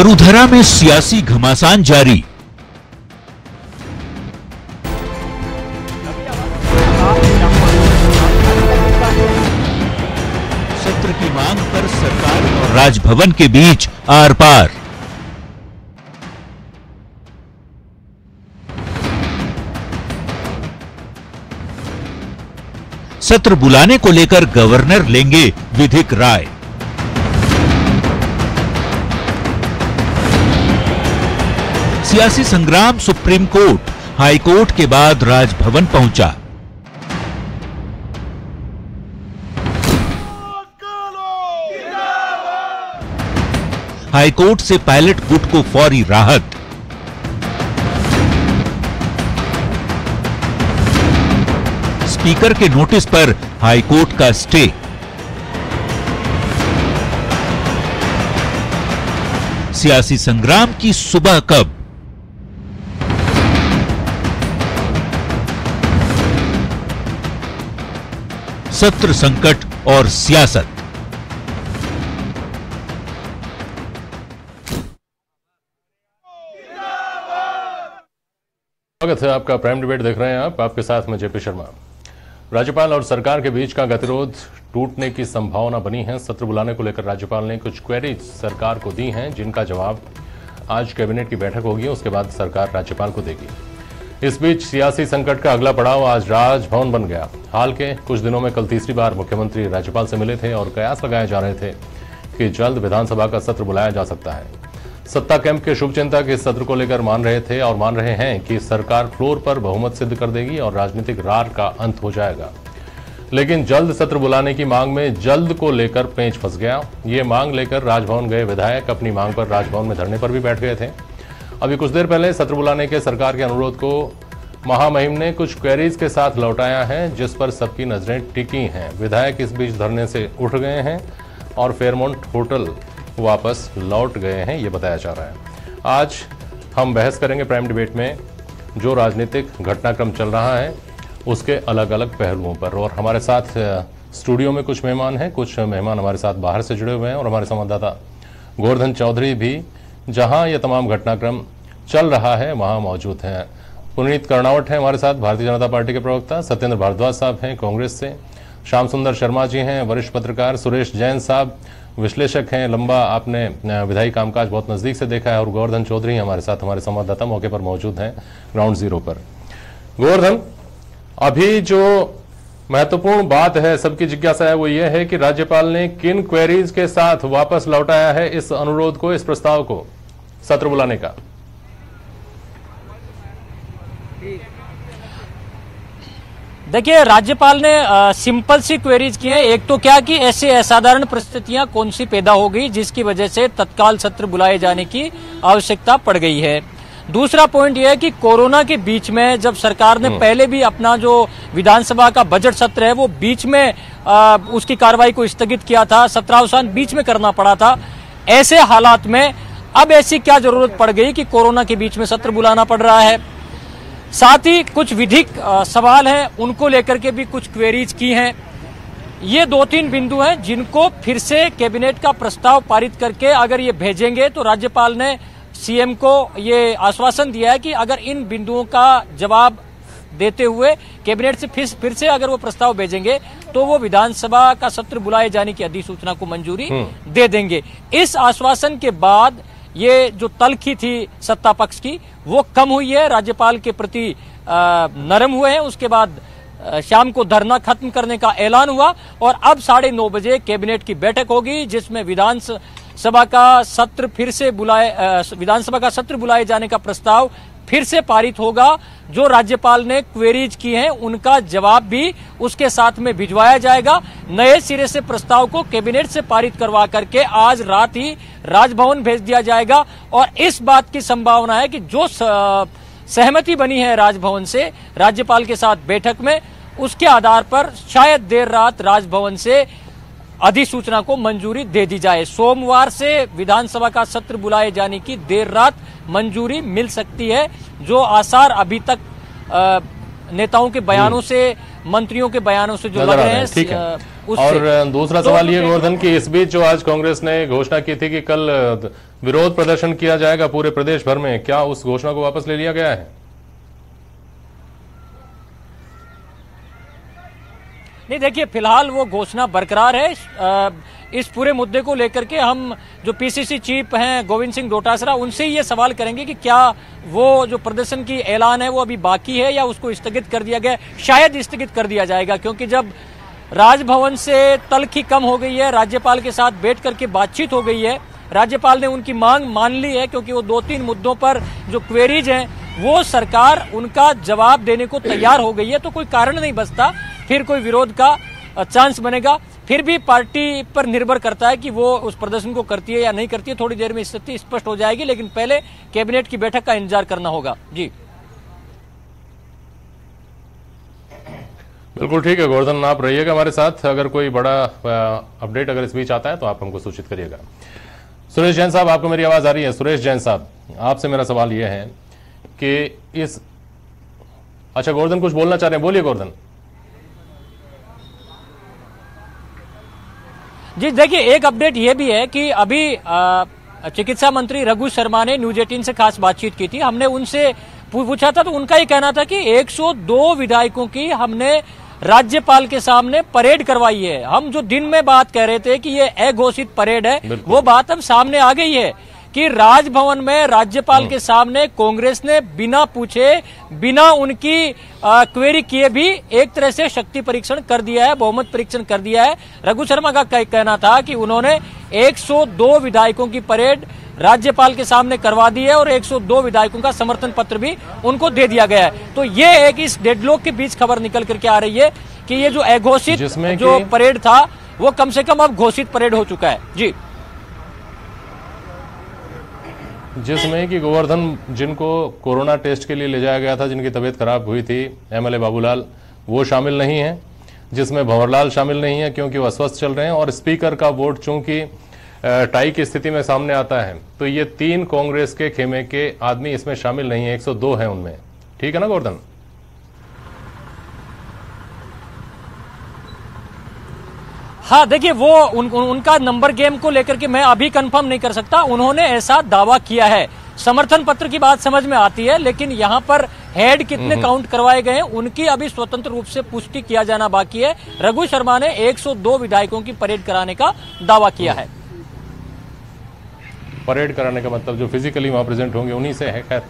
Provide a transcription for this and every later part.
वरुधरा में सियासी घमासान जारी। सत्र की मांग पर सरकार और राजभवन के बीच आर पार। सत्र बुलाने को लेकर गवर्नर लेंगे विधिक राय। सियासी संग्राम सुप्रीम कोर्ट, हाई कोर्ट के बाद राजभवन पहुंचा। हाई कोर्ट से पायलट गुट को फौरी राहत। स्पीकर के नोटिस पर हाई कोर्ट का स्टे। सियासी संग्राम की सुबह कब? सत्र संकट और सियासत। स्वागत है आपका। प्राइम डिबेट देख रहे हैं आप, आपके साथ मैं जेपी शर्मा। राज्यपाल और सरकार के बीच का गतिरोध टूटने की संभावना बनी है। सत्र बुलाने को लेकर राज्यपाल ने कुछ क्वेरीज सरकार को दी हैं, जिनका जवाब आज कैबिनेट की बैठक होगी, उसके बाद सरकार राज्यपाल को देगी। इस बीच सियासी संकट का अगला पड़ाव आज राजभवन बन गया। हाल के कुछ दिनों में कल तीसरी बार मुख्यमंत्री राज्यपाल से मिले थे और कयास लगाए जा रहे थे कि जल्द विधानसभा का सत्र बुलाया जा सकता है। सत्ता कैंप के शुभचिंतक इस सत्र को लेकर मान रहे हैं कि सरकार फ्लोर पर बहुमत सिद्ध कर देगी और राजनीतिक रार का अंत हो जाएगा। लेकिन जल्द सत्र बुलाने की मांग में जल्द को लेकर पेंच फंस गया। ये मांग लेकर राजभवन गए विधायक अपनी मांग पर राजभवन में धरने पर भी बैठ गए थे। अभी कुछ देर पहले सत्र बुलाने के सरकार के अनुरोध को महामहिम ने कुछ क्वेरीज के साथ लौटाया है, जिस पर सबकी नजरें टिकी हैं। विधायक इस बीच धरने से उठ गए हैं और फेयरमाउंट होटल वापस लौट गए हैं, ये बताया जा रहा है। आज हम बहस करेंगे प्राइम डिबेट में जो राजनीतिक घटनाक्रम चल रहा है उसके अलग अलग पहलुओं पर। और हमारे साथ स्टूडियो में कुछ मेहमान हैं, कुछ मेहमान हमारे साथ बाहर से जुड़े हुए हैं और हमारे संवाददाता गोवर्धन चौधरी भी जहां यह तमाम घटनाक्रम चल रहा है वहां मौजूद हैं। पुनीत कर्णावट हैं हमारे साथ, भारतीय जनता पार्टी के प्रवक्ता। सत्येंद्र भारद्वाज साहब हैं कांग्रेस से। श्याम सुंदर शर्मा जी हैं वरिष्ठ पत्रकार। सुरेश जैन साहब विश्लेषक हैं, लंबा आपने विधायी कामकाज बहुत नजदीक से देखा है। और गोवर्धन चौधरी हमारे साथ, हमारे संवाददाता मौके पर मौजूद हैं ग्राउंड जीरो पर। गोवर्धन, अभी जो महत्वपूर्ण बात है, सबकी जिज्ञासा है, वो ये है कि राज्यपाल ने किन क्वेरीज के साथ वापस लौटाया है इस अनुरोध को, इस प्रस्ताव को सत्र बुलाने का। देखिए, राज्यपाल ने सिंपल सी क्वेरीज की है। एक तो क्या कि ऐसी असाधारण परिस्थितियां कौन सी पैदा हो गई जिसकी वजह से तत्काल सत्र बुलाए जाने की आवश्यकता पड़ गई है। दूसरा पॉइंट यह है कि कोरोना के बीच में जब सरकार ने पहले भी अपना जो विधानसभा का बजट सत्र है वो बीच में उसकी कार्रवाई को स्थगित किया था, सत्रावसान बीच में करना पड़ा था। ऐसे हालात में अब ऐसी क्या जरूरत पड़ गई कि कोरोना के बीच में सत्र बुलाना पड़ रहा है। साथ ही कुछ विधिक सवाल हैं, उनको लेकर के भी कुछ क्वेरीज की हैं। ये 2-3 बिंदु हैं जिनको फिर से कैबिनेट का प्रस्ताव पारित करके अगर ये भेजेंगे तो राज्यपाल ने सीएम को ये आश्वासन दिया है कि अगर इन बिंदुओं का जवाब देते हुए कैबिनेट से फिर से अगर वो प्रस्ताव भेजेंगे तो वो विधानसभा का सत्र बुलाए जाने की अधिसूचना को मंजूरी दे देंगे। इस आश्वासन के बाद ये जो तल्खी थी सत्ता पक्ष की वो कम हुई है, राज्यपाल के प्रति नरम हुए हैं। उसके बाद शाम को धरना खत्म करने का ऐलान हुआ और अब 9:30 बजे कैबिनेट की बैठक होगी जिसमें विधानसभा का सत्र बुलाए जाने का प्रस्ताव फिर से पारित होगा। जो राज्यपाल ने क्वेरीज की हैं उनका जवाब भी उसके साथ में भिजवाया जाएगा। नए सिरे से प्रस्ताव को कैबिनेट से पारित करवा करके आज रात ही राजभवन भेज दिया जाएगा। और इस बात की संभावना है कि जो सहमति बनी है राजभवन से राज्यपाल के साथ बैठक में, उसके आधार पर शायद देर रात राजभवन से अधिसूचना को मंजूरी दे दी जाए। सोमवार से विधानसभा का सत्र बुलाए जाने की देर रात मंजूरी मिल सकती है। जो आसार अभी तक नेताओं के बयानों से मंत्रियों के बयानों से जो लग रहे हैं। ठीक है। और दूसरा सवाल ये गोवर्धन की इस बीच जो आज कांग्रेस ने घोषणा की थी कि कल विरोध प्रदर्शन किया जाएगा पूरे प्रदेश भर में, क्या उस घोषणा को वापस ले लिया गया है? नहीं, देखिए फिलहाल वो घोषणा बरकरार है। इस पूरे मुद्दे को लेकर के हम जो पीसीसी चीफ हैं गोविंद सिंह डोटासरा, उनसे ये सवाल करेंगे कि क्या वो जो प्रदर्शन की ऐलान है वो अभी बाकी है या उसको स्थगित कर दिया गया। शायद स्थगित कर दिया जाएगा, क्योंकि जब राजभवन से तल्खी कम हो गई है, राज्यपाल के साथ बैठ करके बातचीत हो गई है, राज्यपाल ने उनकी मांग मान ली है, क्योंकि वो 2-3 मुद्दों पर जो क्वेरीज हैं वो सरकार उनका जवाब देने को तैयार हो गई है, तो कोई कारण नहीं बचता फिर कोई विरोध का चांस बनेगा। फिर भी पार्टी पर निर्भर करता है कि वो उस प्रदर्शन को करती है या नहीं करती है। थोड़ी देर में स्थिति स्पष्ट हो जाएगी, लेकिन पहले कैबिनेट की बैठक का इंतजार करना होगा। जी बिल्कुल ठीक है गोवर्धन, आप रहिएगा हमारे साथ। अगर कोई बड़ा अपडेट अगर इस बीच आता है तो आप हमको सूचित करिएगा। सुरेश जैन साहब, आपको मेरी आवाज आ रही है? सुरेश जैन साहब, आपसे मेरा सवाल यह है कि इस अच्छा गोवर्धन कुछ बोलना चाह रहे हैं, बोलिए गोवर्धन। जी देखिए, एक अपडेट ये भी है कि अभी चिकित्सा मंत्री रघु शर्मा ने न्यूज 18 से खास बातचीत की थी। हमने उनसे पूछा था तो उनका ये कहना था कि 102 विधायकों की हमने राज्यपाल के सामने परेड करवाई है। हम जो दिन में बात कह रहे थे कि ये अघोषित परेड है, वो बात अब सामने आ गई है कि राजभवन में राज्यपाल के सामने कांग्रेस ने बिना पूछे, बिना उनकी क्वेरी किए भी एक तरह से शक्ति परीक्षण कर दिया है, बहुमत परीक्षण कर दिया है। रघु शर्मा का कहना था कि उन्होंने 102 विधायकों की परेड राज्यपाल के सामने करवा दी है और 102 विधायकों का समर्थन पत्र भी उनको दे दिया gया है। तो ये एक इस डेडलॉक के बीच खबर निकल करके आ रही है कि ये जो अघोषित जो परेड था वो कम से कम अब घोषित परेड हो चुका है। जी, जिसमें कि गोवर्धन जिनको कोरोना टेस्ट के लिए ले जाया गया था, जिनकी तबीयत खराब हुई थी, एमएलए बाबूलाल, वो शामिल नहीं है, जिसमें भंवरलाल शामिल नहीं है क्योंकि वो अस्वस्थ चल रहे हैं, और स्पीकर का वोट चूंकि टाई की स्थिति में सामने आता है, तो ये 3 कांग्रेस के खेमे के आदमी इसमें शामिल नहीं है, 102 है उनमें। ठीक है ना गोवर्धन? हाँ देखिए, वो उनका नंबर गेम को लेकर के मैं अभी कंफर्म नहीं कर सकता। उन्होंने ऐसा दावा किया है। समर्थन पत्र की बात समझ में आती है, लेकिन यहाँ पर हेड कितने काउंट करवाए गए हैं उनकी अभी स्वतंत्र रूप से पुष्टि किया जाना बाकी है। रघु शर्मा ने 102 विधायकों की परेड कराने का दावा किया है। परेड कराने का मतलब जो फिजिकली वहां प्रेजेंट होंगे उन्हीं से है। खैर,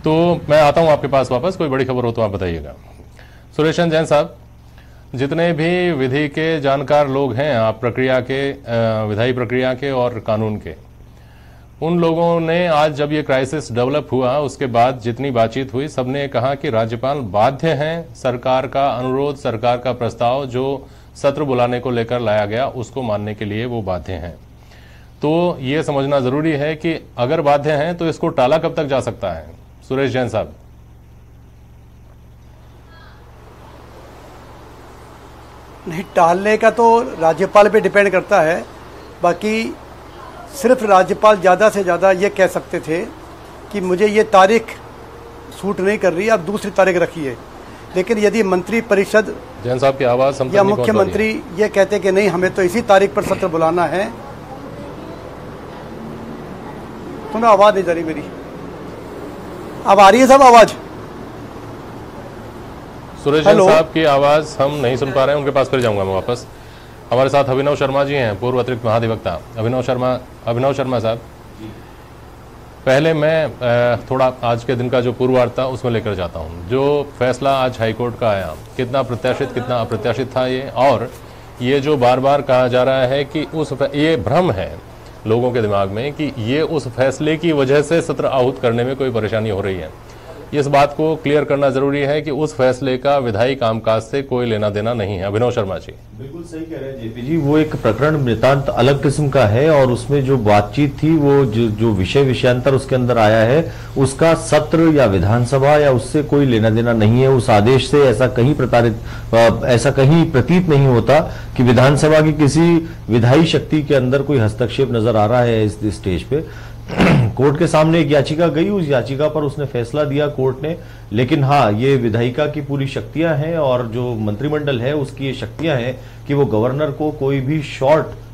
तो मैं आता हूं आपके पास वापस, कोई बड़ी खबर हो तो आप बताइएगा। सुरेश जैन साहब, जितने भी विधि के जानकार लोग हैं, आप प्रक्रिया के, विधायी प्रक्रिया के और कानून के, उन लोगों ने आज जब ये क्राइसिस डेवलप हुआ उसके बाद जितनी बातचीत हुई, सबने कहा कि राज्यपाल बाध्य हैं सरकार का अनुरोध, सरकार का प्रस्ताव जो सत्र बुलाने को लेकर लाया गया उसको मानने के लिए वो बाध्य हैं। तो ये समझना जरूरी है कि अगर बाध्य हैं तो इसको टाला कब तक जा सकता है? सुरेश जैन साहब। नहीं, टालने का तो राज्यपाल पे डिपेंड करता है। बाकी सिर्फ राज्यपाल ज़्यादा से ज़्यादा ये कह सकते थे कि मुझे ये तारीख सूट नहीं कर रही, आप दूसरी तारीख रखिए। लेकिन यदि मंत्री परिषद जैन साहब की आवाज या मुख्यमंत्री ये कहते कि नहीं, हमें तो इसी तारीख पर सत्र बुलाना है, तो ना आवाज नहीं जा रही मेरी। अब आ रही है सब आवाज? सुरेश जैन साहब की आवाज हम नहीं सुन पा रहे हैं, उनके पास फिर जाऊंगा मैं वापस। हमारे साथ अभिनव शर्मा जी हैं, पूर्व अतिरिक्त महाधिवक्ता। अभिनव शर्मा साहब, पहले मैं थोड़ा आज के दिन का जो पूर्वार्ता उसमें लेकर जाता हूं। जो फैसला आज हाईकोर्ट का आया, कितना प्रत्याशित कितना अप्रत्याशित था ये, और ये जो बार बार कहा जा रहा है कि ये भ्रम है लोगों के दिमाग में कि ये उस फैसले की वजह से सत्र आहूत करने में कोई परेशानी हो रही है। इस बात को क्लियर करना जरूरी है कि उस फैसले का विधायी कामकाज से कोई लेना देना नहीं है। अभिनव शर्मा जी। बिल्कुल सही कह रहे हैं जेपी जी, वो एक प्रकरण नितांत अलग किस्म का है और उसमें जो बातचीत थी, वो जो विषयांतर उसके अंदर आया है, उसका सत्र या विधानसभा या उससे कोई लेना देना नहीं है। उस आदेश से ऐसा कहीं प्रतीत नहीं होता कि विधानसभा की किसी विधायी शक्ति के अंदर कोई हस्तक्षेप नजर आ रहा है इस स्टेज पे। कोर्ट के सामने एक याचिका गई, उस याचिका पर उसने फैसला दिया कोर्ट ने। लेकिन हाँ, ये विधायिका की पूरी शक्तियां हैं और जो मंत्रिमंडल है उसकी ये शक्तियां हैं कि वो गवर्नर को कोई भी शॉर्ट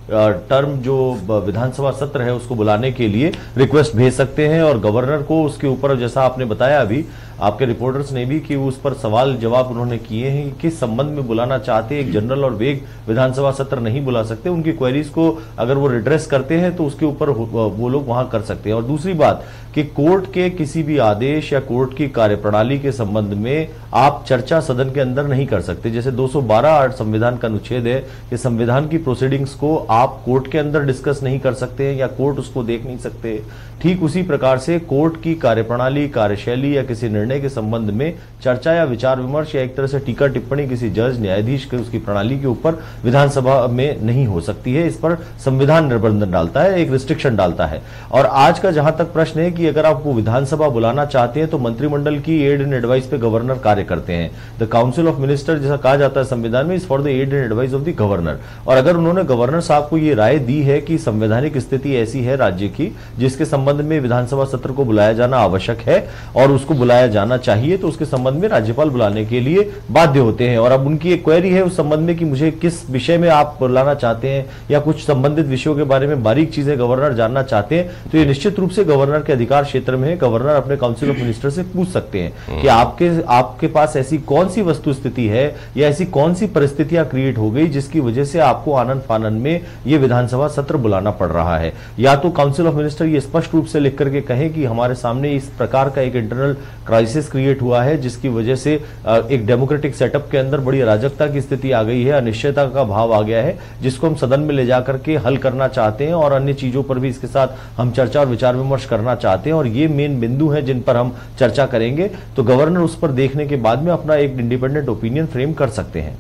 टर्म जो विधानसभा सत्र है उसको बुलाने के लिए रिक्वेस्ट भेज सकते हैं और गवर्नर को उसके ऊपर, जैसा आपने बताया अभी आपके रिपोर्टर्स ने भी, कि उस पर सवाल जवाब उन्होंने किए हैं कि किस संबंध में बुलाना चाहते हैं। एक जनरल और वेग विधानसभा सत्र नहीं बुला सकते, उनकी क्वेरीज को अगर वो रिड्रेस करते हैं तो उसके ऊपर वो लोग वहां कर सकते हैं। और दूसरी बात कि कोर्ट के किसी भी आदेश या कोर्ट की कार्यप्रणाली के संबंध में आप चर्चा सदन के अंदर नहीं कर सकते। जैसे 212 संविधान का अनुच्छेद है कि संविधान की प्रोसीडिंग्स को आप कोर्ट के अंदर डिस्कस नहीं कर सकते या कोर्ट उसको देख नहीं सकते, ठीक उसी प्रकार से कोर्ट की कार्यप्रणाली, कार्यशैली या किसी निर्णय के संबंध में चर्चा या विचार विमर्श या एक तरह से टीका टिप्पणी किसी जज, न्यायाधीश के उसकी प्रणाली के ऊपर विधानसभा में नहीं हो सकती है। इस पर संविधान निर्बंधन डालता है, एक रिस्ट्रिक्शन डालता है। और आज का जहां तक प्रश्न है कि अगर आप वो विधानसभा बुलाना चाहते हैं तो मंत्रिमंडल की एड एंड एडवाइस पे गवर्नर कार्य करते हैं। द काउंसिल ऑफ मिनिस्टर जैसा कहा जाता है संविधान में, is for the aid and advice of the governor. और अगर उन्होंने गवर्नर साहब को ये राय दी है कि संवैधानिक स्थिति ऐसी है राज्य की जिसके संबंध में विधानसभा सत्र को बुलाया जाना आवश्यक है और उसको बुलाया जाना चाहिए, तो उसके संबंध में राज्यपाल बुलाने के लिए बाध्य होते हैं। और अब उनकी एक क्वेरी है उस संबंध में कि मुझे किस विषय में आप बुलाना चाहते हैं या कुछ संबंधित विषयों के बारे में बारीक चीजें गवर्नर जानना चाहते हैं, तो ये निश्चित रूप से गवर्नर के अधिकार क्षेत्र में है। गवर्नर अपने काउंसिल ऑफ मिनिस्टर से पूछ सकते हैं कि आपके पास ऐसी कौन सी वस्तु स्थिति है या ऐसी कौन सी परिस्थितियां क्रिएट हो गई जिसकी वजह से आपको आनन फानन में ये विधानसभा सत्र बुलाना पड़ रहा है। या तो काउंसिल ऑफ मिनिस्टर ये स्पष्ट रूप से लिख करके कहे कि हमारे सामने इस प्रकार का एक इंटरनल क्राइसिस क्रिएट हुआ है जिसकी वजह से एक डेमोक्रेटिक सेटअप के अंदर बड़ी अराजकता की स्थिति आ गई है, अनिश्चयता का भाव आ गया है, जिसको हम सदन में ले जाकर के हल करना चाहते हैं और अन्य चीजों पर भी इसके साथ हम चर्चा और विचार विमर्श करना चाहते हैं और ये मेन बिंदु है जिन पर हम चर्चा करेंगे, तो गवर्नर उस पर देखने के बाद में अपना एक इंडिपेंडेंट ओपिनियन फ्रेम कर सकते हैं।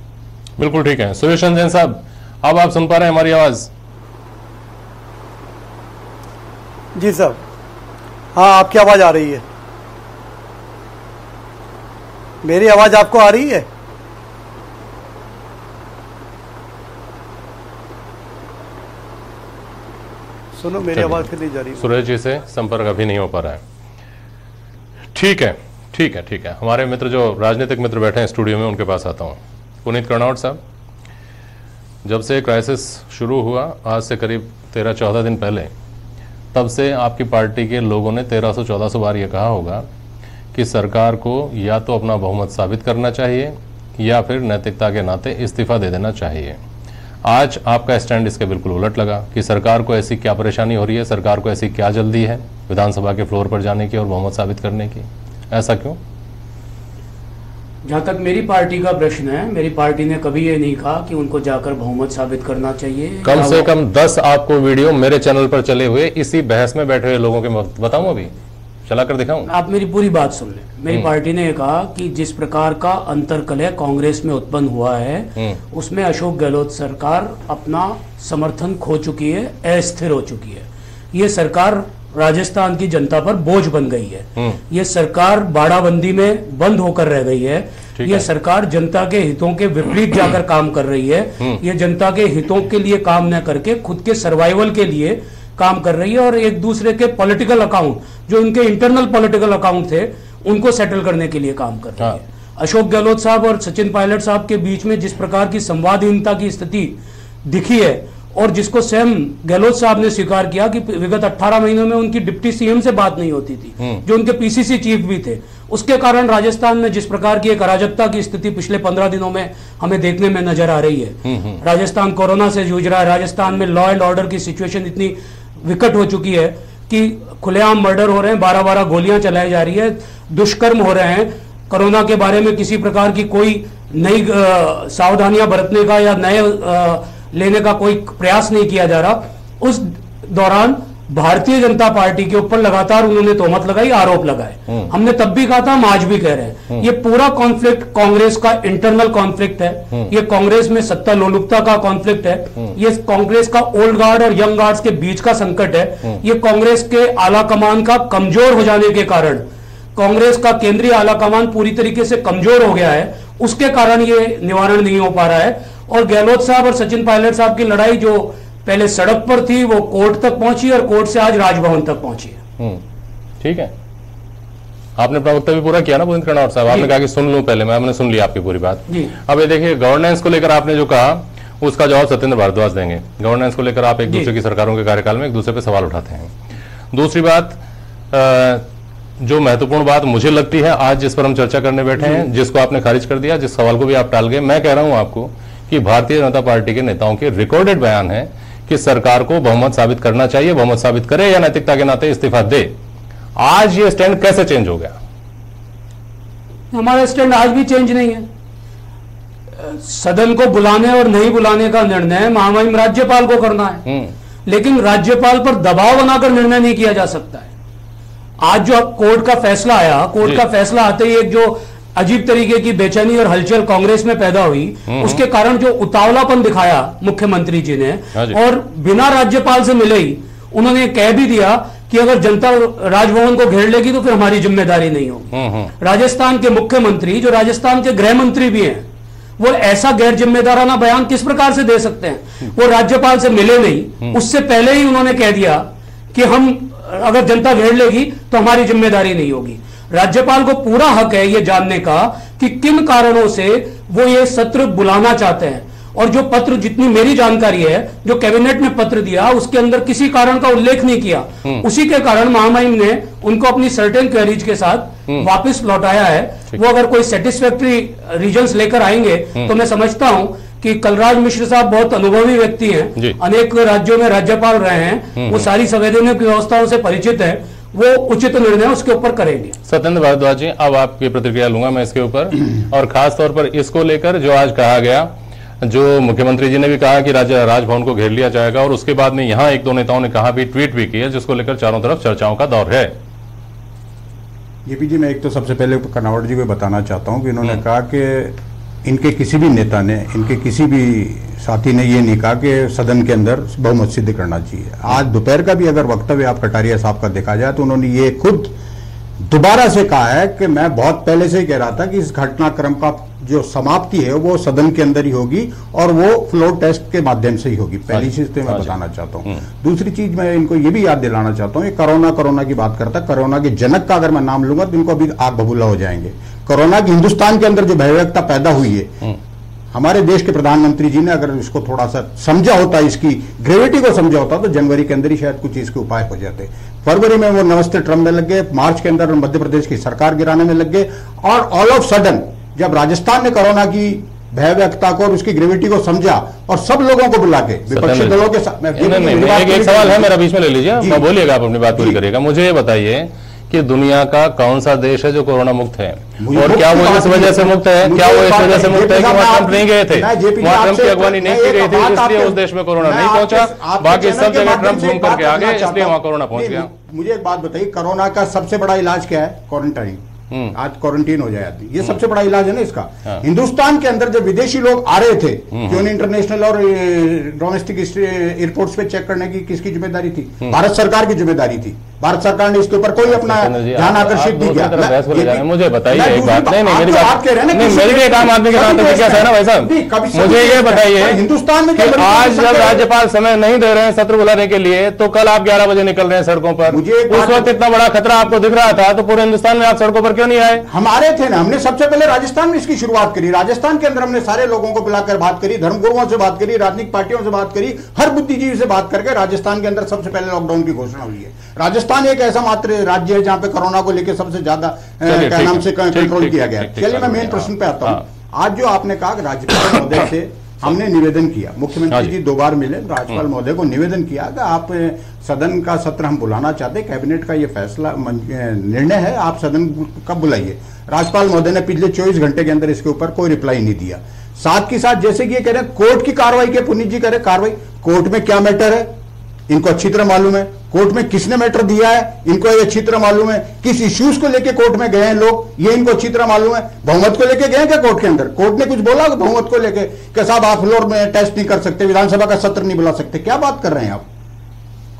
बिल्कुल ठीक है। सुरेश रंजन साहब, अब आप सुन पा रहे हैं हमारी आवाज? जी साहब, हाँ आपकी आवाज आ रही है। मेरी आवाज आपको आ रही है? सुनो, मेरी आवाज फिर नहीं जा रही। सुरेश जी से संपर्क अभी नहीं हो पा रहा है। ठीक है, ठीक है, ठीक है। हमारे मित्र जो राजनीतिक मित्र बैठे हैं स्टूडियो में उनके पास आता हूं। पुनीत कर्नावट साहब, जब से क्राइसिस शुरू हुआ आज से करीब 13-14 दिन पहले, तब से आपकी पार्टी के लोगों ने 1300-1400 बार ये कहा होगा कि सरकार को या तो अपना बहुमत साबित करना चाहिए या फिर नैतिकता के नाते इस्तीफा दे देना चाहिए। आज आपका स्टैंड इसके बिल्कुल उलट लगा कि सरकार को ऐसी क्या परेशानी हो रही है, सरकार को ऐसी क्या जल्दी है विधानसभा के फ्लोर पर जाने की और बहुमत साबित करने की, ऐसा क्यों? जहां तक मेरी पार्टी का प्रश्न है, मेरी पार्टी ने कभी ये नहीं कहा कि उनको जाकर बहुमत साबित करना चाहिए। कम से कम 10 आपको वीडियो मेरे चैनल पर चले हुए इसी बहस में बैठे हुए लोगों के बताऊं, अभी चला कर दिखाऊं? आप मेरी पूरी बात सुन लें। मेरी पार्टी ने कहा कि जिस प्रकार का अंतर्कलह कांग्रेस में उत्पन्न हुआ है उसमें अशोक गहलोत सरकार अपना समर्थन खो चुकी है, अस्थिर हो चुकी है। ये सरकार राजस्थान की जनता पर बोझ बन गई है। ये सरकार बाड़ाबंदी में बंद होकर रह गई है। ये सरकार जनता के हितों के विपरीत जाकर काम कर रही है। ये जनता के हितों के लिए काम न करके खुद के सर्वाइवल के लिए काम कर रही है और एक दूसरे के पॉलिटिकल अकाउंट, जो उनके इंटरनल पॉलिटिकल अकाउंट थे, उनको सेटल करने के लिए काम कर रही है। अशोक गहलोत साहब और सचिन पायलट साहब के बीच में जिस प्रकार की संवादहीनता की स्थिति दिखी है और जिसको स्वयं गहलोत साहब ने स्वीकार किया कि विगत 18 महीनों में उनकी डिप्टी सीएम से बात नहीं होती थी, जो उनके पीसीसी चीफ भी थे, उसके कारण राजस्थान में जिस प्रकार की एक अराजकता की स्थिति पिछले 15 दिनों में हमें देखने में नजर आ रही है। राजस्थान कोरोना से जूझ रहा है। राजस्थान में लॉ एंड ऑर्डर की सिचुएशन इतनी विकट हो चुकी है कि खुलेआम मर्डर हो रहे हैं, 12-12 गोलियां चलाई जा रही है, दुष्कर्म हो रहे हैं। कोरोना के बारे में किसी प्रकार की कोई नई सावधानियां बरतने का या नए लेने का कोई प्रयास नहीं किया जा रहा। उस दौरान भारतीय जनता पार्टी के ऊपर लगातार उन्होंने तोहमत लगाई, आरोप लगाए। हमने तब भी कहा था, हम आज भी कह रहे हैं, ये पूरा कॉन्फ्लिक्ट कांग्रेस का इंटरनल कॉन्फ्लिक्ट है। ये कांग्रेस में सत्ता लोलुपता का कॉन्फ्लिक्ट है। ये कांग्रेस का ओल्ड गार्ड और यंग गार्ड्स के बीच का संकट है। ये कांग्रेस के आला कमान का कमजोर हो जाने के कारण, कांग्रेस का केंद्रीय आला कमान पूरी तरीके से कमजोर हो गया है, उसके कारण ये निवारण नहीं हो पा रहा है। और गहलोत साहब और सचिन पायलट साहब की लड़ाई जो पहले सड़क पर थी, वो कोर्ट तक पहुंची और कोर्ट से आज राजभवन तक पहुंची है। ठीक है, आपने अपना वक्तव्य पूरा किया ना पुनीत कर्नावट साहब, आपने कहा कि सुन लूं पहले, मैंने सुन लिया आपकी पूरी बात। अब ये देखिए, गवर्नेंस को लेकर आपने जो कहा उसका जवाब सत्येंद्र भारद्वाज देंगे। गवर्नेंस को लेकर आप एक दूसरे की सरकारों के कार्यकाल में एक दूसरे पे सवाल उठाते हैं। दूसरी बात, जो महत्वपूर्ण बात मुझे लगती है आज जिस पर हम चर्चा करने बैठे हैं, जिसको आपने खारिज कर दिया, जिस सवाल को भी आप टाल गए, मैं कह रहा हूं आपको कि भारतीय जनता पार्टी के नेताओं के रिकॉर्डेड बयान है कि सरकार को बहुमत साबित करना चाहिए, बहुमत साबित करे या नैतिकता के नाते इस्तीफा दे। आज ये स्टैंड कैसे चेंज हो गया? हमारा स्टैंड आज भी चेंज नहीं है। सदन को बुलाने और नहीं बुलाने का निर्णय महामहिम राज्यपाल को करना है, लेकिन राज्यपाल पर दबाव बनाकर निर्णय नहीं किया जा सकता है। आज जो कोर्ट का फैसला आया, कोर्ट का फैसला आते ही एक जो अजीब तरीके की बेचैनी और हलचल कांग्रेस में पैदा हुई, उसके कारण जो उतावलापन दिखाया मुख्यमंत्री जी ने, और बिना राज्यपाल से मिले ही उन्होंने कह भी दिया कि अगर जनता राजभवन को घेर लेगी तो फिर हमारी जिम्मेदारी नहीं होगी। राजस्थान के मुख्यमंत्री, जो राजस्थान के गृह मंत्री भी हैं, वो ऐसा गैर जिम्मेदाराना बयान किस प्रकार से दे सकते हैं? वो राज्यपाल से मिले नहीं, उससे पहले ही उन्होंने कह दिया कि हम अगर जनता घेर लेगी तो हमारी जिम्मेदारी नहीं होगी। राज्यपाल को पूरा हक है ये जानने का कि किन कारणों से वो ये सत्र बुलाना चाहते हैं, और जो पत्र, जितनी मेरी जानकारी है, जो कैबिनेट ने पत्र दिया उसके अंदर किसी कारण का उल्लेख नहीं किया। उसी के कारण महामहिम ने उनको अपनी सर्टेन क्वेरीज के साथ वापस लौटाया है। वो अगर कोई सेटिस्फैक्टरी रीजंस लेकर आएंगे तो मैं समझता हूं कि कलराज मिश्र साहब बहुत अनुभवी व्यक्ति हैं, अनेक राज्यों में राज्यपाल रहे हैं, वो सारी संवैधानिक व्यवस्थाओं से परिचित है, वो उचित निर्णय उसके ऊपर करेंगे। सत्येंद्र भारद्वाज जी, अब आपकी प्रतिक्रिया लूंगा मैं इसके ऊपर, और खास तौर पर इसको लेकर जो आज कहा गया, जो मुख्यमंत्री जी ने भी कहा कि राजभवन को घेर लिया जाएगा, और उसके बाद में यहां एक दो नेताओं ने कहा भी, ट्वीट भी किया, जिसको लेकर चारों तरफ चर्चाओं का दौर है। जेपी जी, मैं एक तो सबसे पहले कर्नावट जी को बताना चाहता हूं कि इन्होंने कहा कि इनके किसी भी नेता ने, इनके किसी भी साथी ने ये नहीं कहा कि सदन के अंदर बहुमत सिद्ध करना चाहिए। आज दोपहर का भी अगर वक्तव्य आप कटारिया साहब का देखा जाए तो उन्होंने ये खुद दोबारा से कहा है कि मैं बहुत पहले से ही कह रहा था कि इस घटनाक्रम का जो समाप्ति है वो सदन के अंदर ही होगी, और वो फ्लोर टेस्ट के माध्यम से ही होगी। पहली चीज तो मैं बताना चाहता हूँ। दूसरी चीज मैं इनको ये भी याद दिलाना चाहता हूँ, ये कोरोना की बात करता, कोरोना के जनक का अगर मैं नाम लूंगा तो इनको अभी आग बबूला हो जाएंगे। कोरोना की हिंदुस्तान के अंदर जो भयावहता पैदा हुई है, हमारे देश के प्रधानमंत्री जी ने अगर इसको थोड़ा सा समझा होता, इसकी ग्रेविटी को समझा होता, तो जनवरी के अंदर ही शायद कुछ इसके उपाय हो जाते। फरवरी में वो नमस्ते ट्रम्प में लग गए, मार्च के अंदर मध्य प्रदेश की सरकार गिराने में लग गए, और ऑल ऑफ सडन जब राजस्थान ने कोरोना की भयावहता को और उसकी ग्रेविटी को समझा और सब लोगों को बुला के विपक्षी दलों के साथ, एक सवाल है मेरा, बीच में ले लीजिए, बोलिएगा, आप अपनी बात पूरी करिएगा। मुझे ये बताइए कि दुनिया का कौन सा देश है जो कोरोना मुक्त है, और क्या वो इस वजह से मुक्त है, क्या वो इस वजह से मुक्त है कि वहां ट्रंप नहीं गए थे, वहां ट्रंप की अगवानी नहीं की गई थी, इसलिए उस देश में कोरोना नहीं पहुंचा, बाकी सब जगह ट्रंप घूम करके आ गए, इसलिए वहां कोरोना पहुंच गया। मुझे एक बात बताइए, कोरोना का सबसे बड़ा इलाज क्या है? क्वारंटाइन। आज क्वारंटीन हो जाए आदमी, ये सबसे बड़ा इलाज है ना इसका। हिंदुस्तान के अंदर जब विदेशी लोग आ रहे थे, क्यों इंटरनेशनल और डोमेस्टिक एयरपोर्ट्स पे चेक करने की किसकी जिम्मेदारी थी? भारत सरकार की जिम्मेदारी थी। भारत सरकार ने इसके ऊपर कोई अपना ध्यान आकर्षित नहीं किया। मुझे बताइए एक बात, नहीं मेरी बात कह रहे हैं, मेरी भी एक आम आदमी के नाते जिज्ञासा है ना भाई साहब, मुझे ये बताइए हिंदुस्तान में आज जब राज्यपाल समय नहीं दे रहे हैं सत्र बुलाने के लिए, तो कल आप 11 बजे निकल रहे हैं सड़कों पर, उस वक्त इतना बड़ा खतरा आपको दिख रहा था, तो पूरे हिंदुस्तान में आप सड़कों पर क्यों नहीं आए? हमारे थे ना, हमने सबसे पहले राजस्थान में इसकी शुरुआत करी। राजस्थान के अंदर हमने सारे लोगों को बुलाकर बात करी, धर्मगुरुओं से बात करी, राजनीतिक पार्टियों से बात करी, हर बुद्धिजीवी से बात करके राजस्थान के अंदर सबसे पहले लॉकडाउन की घोषणा हुई है। राजस्थान एक ऐसा मात्र राज्य है जहां पे कोरोना को लेकर सबसे ज्यादा क्या नाम से कंट्रोल किया गया। चलिए मैं मेन प्रश्न पे आता हूं। आज जो आपने कहा कि राज्यपाल महोदय से हमने निवेदन किया, मुख्यमंत्री जी 2 बार मिले, राज्यपाल महोदय को निवेदन किया कि आप सदन का सत्र हम बुलाना चाहते हैं, कैबिनेट का ये फैसला निर्णय है, आप सदन कब बुलाइए। राज्यपाल महोदय ने पिछले 24 घंटे के अंदर इसके ऊपर कोई रिप्लाई नहीं दिया। साथ के साथ जैसे कि ये कह रहे हैं कोर्ट की कार्रवाई के, पुनीत जी कह रहे कार्रवाई, कोर्ट में क्या मैटर है इनको अच्छी तरह मालूम है, कोर्ट में किसने मैटर दिया है इनको ये अच्छी तरह मालूम है, किस इश्यूज को लेके कोर्ट में गए हैं लोग ये इनको अच्छी तरह मालूम है। बहुमत को लेके गए क्या कोर्ट के अंदर? कोर्ट ने कुछ बोला बहुमत को लेके कि साहब आप फ्लोर में टेस्ट नहीं कर सकते, विधानसभा का सत्र नहीं बुला सकते? क्या बात कर रहे हैं आप?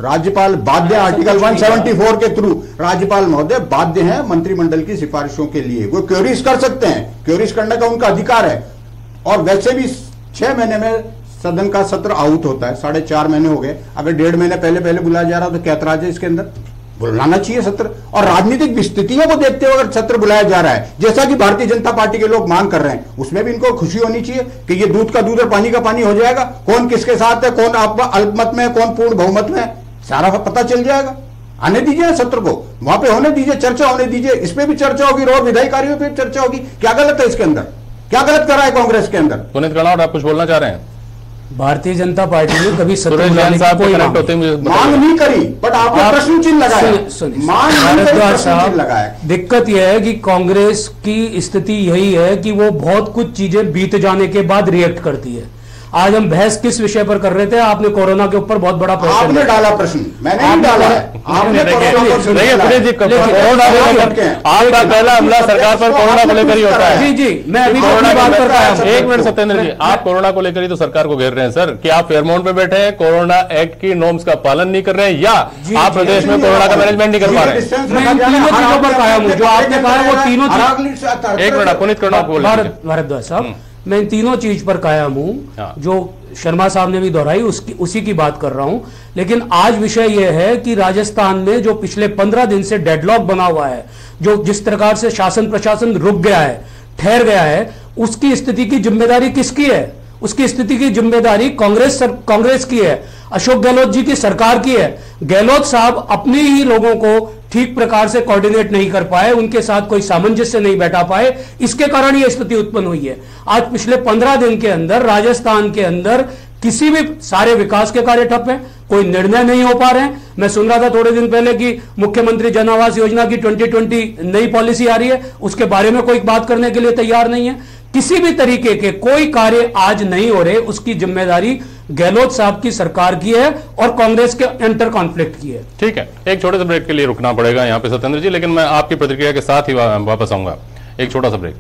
राज्यपाल बाध्य, आर्टिकल 174 के थ्रू राज्यपाल महोदय बाध्य हैं मंत्रिमंडल की सिफारिशों के लिए, वो क्वेरीज कर सकते हैं, क्वेरीज करने का उनका अधिकार है। और वैसे भी 6 महीने में सदन का सत्र आउट होता है, 4.5 महीने हो गए, अगर 1.5 महीने पहले बुलाया जा रहा तो क्या एतराज है इसके अंदर? बुलाना चाहिए सत्र। और राजनीतिक स्थितियों को देखते हुए अगर सत्र बुलाया जा रहा है, जैसा कि भारतीय जनता पार्टी के लोग मांग कर रहे हैं, उसमें भी इनको खुशी होनी चाहिए कि ये दूध का दूध और पानी का पानी हो जाएगा। कौन किसके साथ है, कौन अल्पमत में है, कौन पूर्ण बहुमत में है, सारा पता चल जाएगा। आने दीजिए सत्र को, वहां पे होने दीजिए, चर्चा होने दीजिए, इस पे भी चर्चा होगी और विधायी कार्यों पे चर्चा होगी। क्या गलत है इसके अंदर? क्या गलत कर रहा है कांग्रेस के अंदर? पुनीत कर्नावट, आप कुछ बोलना चाह रहे हैं? भारतीय जनता पार्टी ने कभी सत्र सुरेश बुलाने जैन की साहब कोई कनेक्ट होते हैं, मुझे मांग नहीं करी, बट आपने प्रश्न चिन्ह लगाया। भारद्वाज साहब, दिक्कत यह है कि कांग्रेस की स्थिति यही है कि वो बहुत कुछ चीजें बीत जाने के बाद रिएक्ट करती है। आज हम बहस किस विषय पर कर रहे थे? आपने कोरोना के ऊपर बहुत बड़ा प्रश्न आपने डाला प्रश्न, मैंने नहीं डाला है। आपने आपका पहला हमला सरकार पर कोरोना को लेकर ही होता है। जी जी, मैं अभी कोरोना बात कर रहा हूं। एक मिनट सत्येंद्र जी, आप कोरोना को लेकर ही तो सरकार को घेर रहे हैं सर। क्या आप फेयरमाउंट पे बैठे हैं, कोरोना एक्ट की नॉर्म्स का पालन नहीं कर रहे हैं, या आप प्रदेश में कोरोना का मैनेजमेंट नहीं कर पा रहे हैं? मैं इन तीनों चीजों पर कायम हूं, जो आपने कहा वो तीनों चीज। एक मिनट, पुनीत कर्नावट बोल रहे हैं। भारद्वाज साहब, मैं इन तीनों चीज पर कायम हूं जो शर्मा साहब ने भी दोहराई, उसी की बात कर रहा हूं। लेकिन आज विषय यह है कि राजस्थान में जो पिछले 15 दिन से डेडलॉक बना हुआ है, जो जिस प्रकार से शासन प्रशासन रुक गया है, ठहर गया है, उसकी स्थिति की जिम्मेदारी किसकी है? उसकी स्थिति की जिम्मेदारी कांग्रेस की है, अशोक गहलोत जी की सरकार की है। गहलोत साहब अपने ही लोगों को ठीक प्रकार से कोऑर्डिनेट नहीं कर पाए, उनके साथ कोई सामंजस्य नहीं बैठा पाए, इसके कारण यह स्थिति उत्पन्न हुई है। आज पिछले 15 दिन के अंदर राजस्थान के अंदर किसी भी सारे विकास के कार्य ठप हैं, कोई निर्णय नहीं हो पा रहे हैं। मैं सुन रहा था थोड़े दिन पहले कि मुख्यमंत्री जन आवास योजना की 2020 नई पॉलिसी आ रही है, उसके बारे में कोई बात करने के लिए तैयार नहीं है। किसी भी तरीके के कोई कार्य आज नहीं हो रहे, उसकी जिम्मेदारी गहलोत साहब की सरकार की है और कांग्रेस के इंटर कॉन्फ्लिक्ट की है। ठीक है, एक छोटे से ब्रेक के लिए रुकना पड़ेगा यहाँ पे सत्येंद्र जी, लेकिन मैं आपकी प्रतिक्रिया के साथ ही वापस आऊंगा। एक छोटा सा ब्रेक।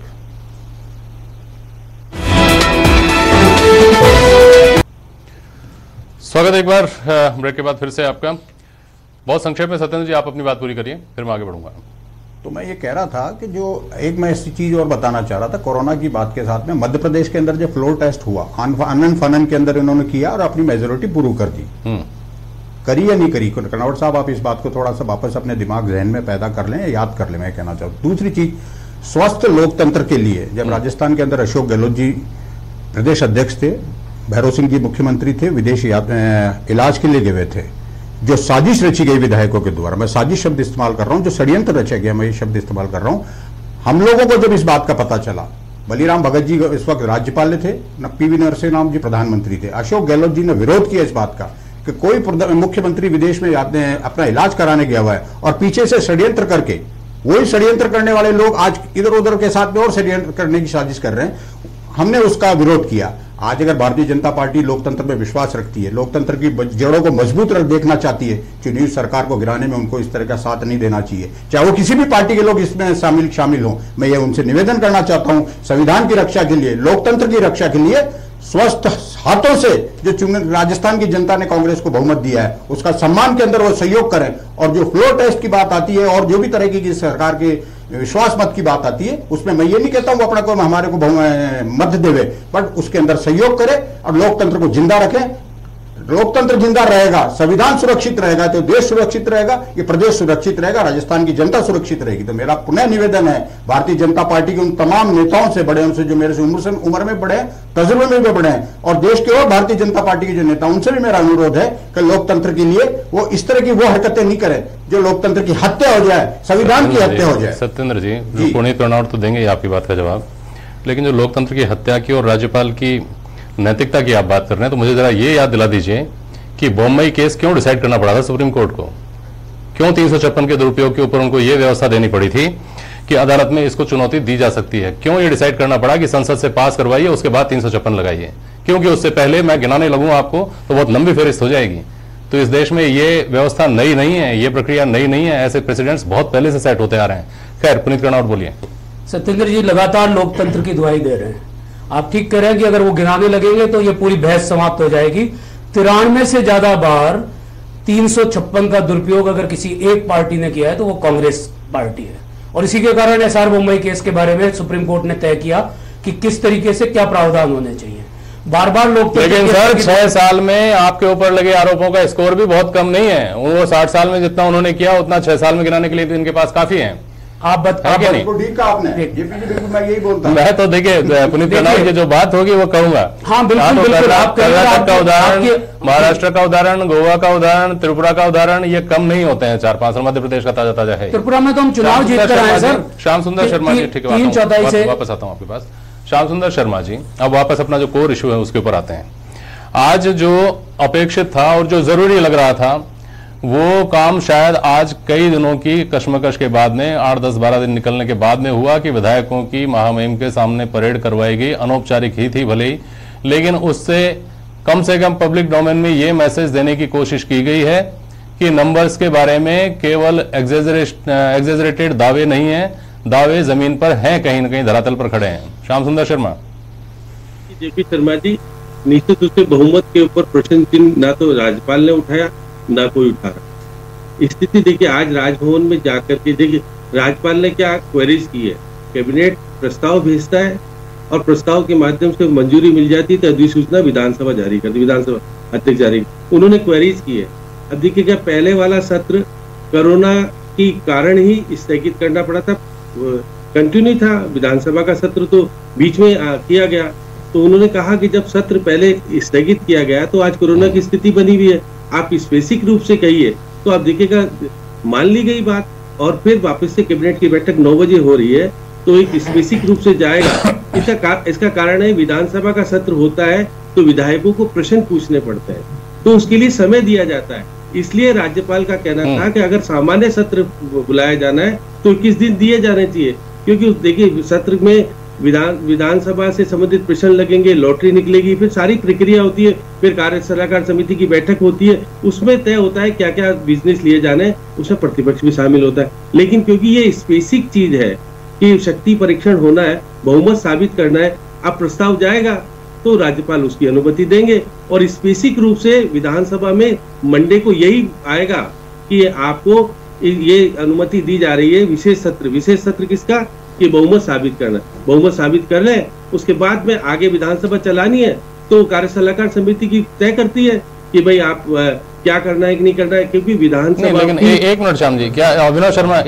स्वागत एक बार ब्रेक के बाद फिर से आपका। बहुत संक्षेप में सत्येंद्र जी आप अपनी बात पूरी करिए, फिर मैं आगे बढ़ूंगा। तो मैं ये कह रहा था कि जो एक मैं ऐसी चीज और बताना चाह रहा था कोरोना की बात के साथ में, मध्य प्रदेश के अंदर जो फ्लोर टेस्ट हुआ आनंद फानन के अंदर इन्होंने किया और अपनी मेजोरिटी प्रूव कर दी। करी या नहीं करी? कर्नावट साहब, आप इस बात को थोड़ा सा वापस अपने दिमाग जहन में पैदा कर लें, याद कर लें, मैं कहना चाहूँ। दूसरी चीज, स्वस्थ लोकतंत्र के लिए जब राजस्थान के अंदर अशोक गहलोत जी प्रदेश अध्यक्ष थे, भैरव सिंह जी मुख्यमंत्री थे, विदेश इलाज के लिए गए हुए थे, जो साजिश रची गई विधायकों के द्वारा, मैं साजिश शब्द इस्तेमाल कर रहा हूं, जो षड्यंत्र रचा गया, मैं ये शब्द इस्तेमाल कर रहा हूं। हम लोगों को जब इस बात का पता चला, बलीराम भगत जी इस वक्त राज्यपाल थे, पीवी नरसिम्हा जी प्रधानमंत्री थे, अशोक गहलोत जी ने विरोध किया इस बात का कि कोई मुख्यमंत्री विदेश में अपना इलाज कराने गया हुआ है और पीछे से षड्यंत्र करके, वही षड्यंत्र करने वाले लोग आज इधर उधर के साथ में और षड्यंत्र करने की साजिश कर रहे हैं। हमने उसका विरोध किया। आज अगर भारतीय जनता पार्टी लोकतंत्र में विश्वास रखती है, लोकतंत्र की जड़ों को मजबूत देखना चाहती है, चुनी सरकार को गिराने में उनको इस तरह का साथ नहीं देना चाहिए, चाहे वो किसी भी पार्टी के लोग इसमें शामिल हों। मैं ये उनसे निवेदन करना चाहता हूं, संविधान की रक्षा के लिए, लोकतंत्र की रक्षा के लिए स्वस्थ हाथों से जो राजस्थान की जनता ने कांग्रेस को बहुमत दिया है, उसका सम्मान के अंदर वो सहयोग करें। और जो फ्लोर टेस्ट की बात आती है और जो भी तरह की सरकार के विश्वास मत की बात आती है, उसमें मैं ये नहीं कहता हूं अपना को हमारे को मत देवे, बट उसके अंदर सहयोग करें और लोकतंत्र को जिंदा रखें। लोकतंत्र जिंदा रहेगा, संविधान सुरक्षित रहेगा तो देश सुरक्षित रहेगा, ये प्रदेश सुरक्षित रहेगा, राजस्थान की जनता सुरक्षित रहेगी। तो मेरा पुनः निवेदन है भारतीय जनता पार्टी के उन तमाम नेताओं से, बड़े उनसे जो मेरे से उम्र में बड़े हैं, तजुर्बे में भी बड़े हैं, और देश के और भारतीय जनता पार्टी के जो नेता, उनसे भी मेरा अनुरोध है कि लोकतंत्र के लिए वो इस तरह की वो हरकतें नहीं करें जो लोकतंत्र की हत्या हो जाए, संविधान की हत्या हो जाए। सत्येंद्र जी, पुनीत कर्नावट तो देंगे आपकी बात का जवाब, लेकिन जो लोकतंत्र की हत्या की और राज्यपाल की नैतिकता की आप बात कर रहे हैं, तो मुझे जरा ये याद दिला दीजिए कि बॉम्बई केस क्यों डिसाइड करना पड़ा था सुप्रीम कोर्ट को? क्यों 356 के दुरुपयोग के ऊपर उनको ये व्यवस्था देनी पड़ी थी कि अदालत में इसको चुनौती दी जा सकती है? क्यों ये डिसाइड करना पड़ा कि संसद से पास करवाइए, उसके बाद 356 लगाइए? क्योंकि उससे पहले मैं गिनाने लगूं आपको तो बहुत लंबी फेरिस्त हो जाएगी। तो इस देश में ये व्यवस्था नई नहीं है, ये प्रक्रिया नई नहीं है, ऐसे प्रेसिडेंट्स बहुत पहले से सेट होते आ रहे हैं। खैर, पुनीत कर्नावट बोलिए। सत्येंद्र जी लगातार लोकतंत्र की दुहाई दे रहे हैं। आप ठीक कह रहे हैं कि अगर वो गिनाने लगेंगे तो ये पूरी बहस समाप्त हो जाएगी। 93 से ज्यादा बार 356 का दुरुपयोग अगर किसी एक पार्टी ने किया है तो वो कांग्रेस पार्टी है, और इसी के कारण एसआर बॉम्बई केस के बारे में सुप्रीम कोर्ट ने तय किया कि किस तरीके से क्या प्रावधान होने चाहिए। बार बार लोग लेकिन सर 6 साल में आपके ऊपर लगे आरोपों का स्कोर भी बहुत कम नहीं है। वो 60 साल में जितना उन्होंने किया उतना 6 साल में गिनाने के लिए तो इनके पास काफी है। आप ठीक कहा आपने, बिल्कुल मैं यही बोलता हूं। मैं तो देखिए पुनीत प्रणव की जो बात होगी वो कहूंगा। हाँ बिल्कुल बिल्कुल। आप कर्नाटक का उदाहरण, महाराष्ट्र का उदाहरण, गोवा का उदाहरण, त्रिपुरा का उदाहरण, ये कम नहीं होते हैं 4-5 साल। मध्य प्रदेश का ताजा ताजा है। त्रिपुरा में तो हम चुनाव जीत कर आए सर। श्याम सुंदर शर्मा जी, ठीक है वापस आता हूँ आपके पास। श्याम सुंदर शर्मा जी, अब वापस अपना जो कोर इशू है उसके ऊपर आते हैं। आज जो अपेक्षित था और जो जरूरी लग रहा था वो काम शायद आज कई दिनों की कश्मकश के बाद में 8-10-12 दिन निकलने के बाद में हुआ कि विधायकों की महामहिम के सामने परेड करवाई गई। अनौपचारिक ही थी भले ही, लेकिन उससे कम से कम पब्लिक डोमेन में ये मैसेज देने की कोशिश की गई है कि नंबर्स के बारे में केवल एग्जेजरेटेड दावे नहीं है, दावे जमीन पर हैं, कहीं ना कहीं धरातल पर खड़े हैं। श्याम सुंदर शर्मा। जेपी शर्मा जी, निश्चित रूप से बहुमत के ऊपर प्रश्न चिन्ह ना तो राज्यपाल ने उठाया ना कोई उठा रहा। स्थिति देखिए, आज राजभवन में जाकर के देखिए राज्यपाल ने क्या क्वेरीज की है। कैबिनेट प्रस्ताव भेजता है और प्रस्ताव के माध्यम से मंजूरी मिल जाती है तो अधिसूचना विधानसभा जारी करती, विधानसभा अध्यक्ष जारी। उन्होंने क्वेरीज की है। अब देखिए क्या पहले वाला सत्र कोरोना के कारण ही स्थगित करना पड़ा था, कंटिन्यू था। विधानसभा का सत्र तो बीच में किया गया, तो उन्होंने कहा कि जब सत्र पहले स्थगित किया गया तो आज कोरोना की स्थिति बनी हुई है, आप स्पेसिफिक रूप से कहिए। तो आप देखिएगा मान ली गई बात और फिर वापस से कैबिनेट की बैठक 9 बजे हो रही है तो एक स्पेसिफिक रूप से जाएगा। इसका कारण है विधानसभा का सत्र होता है तो विधायकों को प्रश्न पूछने पड़ते हैं, तो उसके लिए समय दिया जाता है। इसलिए राज्यपाल का कहना था कि अगर सामान्य सत्र बुलाया जाना है तो 21 दिन दिए जाने चाहिए, क्योंकि देखिए सत्र में विधानसभा से संबंधित प्रश्न लगेंगे, लॉटरी निकलेगी, फिर सारी प्रक्रिया होती है, फिर कार्य सलाहकार समिति की बैठक होती है, उसमें तय होता है क्या क्या बिजनेस लिए जाने हैं, उसमें प्रतिपक्ष भी शामिल होता है। लेकिन क्योंकि ये स्पेसिफिक चीज है कि शक्ति परीक्षण होना है, बहुमत साबित करना है, अब प्रस्ताव जाएगा तो राज्यपाल उसकी अनुमति देंगे और स्पेसिफिक रूप से विधानसभा में मंडे को यही आएगा कि आपको ये अनुमति दी जा रही है विशेष सत्र किसका, कि बहुमत साबित करना। बहुमत साबित कर ले, उसके बाद में आगे विधानसभा चलानी है तो कार्य सलाहकार समिति की तय करती है कि भाई आप क्या करना है कि नहीं करना है, क्योंकि विधानसभा। लेकिन एक मिनट श्याम जी, क्या अभिनव शर्मा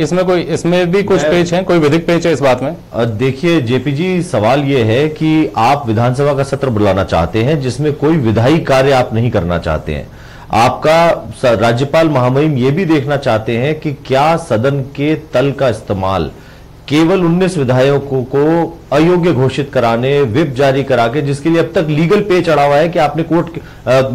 इसमें भी कुछ पेच हैं, कोई विधिक पेच है इस बात में? देखिए जेपी जी, सवाल ये है कि आप विधानसभा का सत्र बुलाना चाहते हैं जिसमें कोई विधायी कार्य आप नहीं करना चाहते हैं। आपका राज्यपाल महामहिम ये भी देखना चाहते हैं कि क्या सदन के तल का इस्तेमाल केवल 19 विधायकों को अयोग्य घोषित कराने, व्हिप जारी करा के, जिसके लिए अब तक लीगल पे चढ़ा हुआ है कि आपने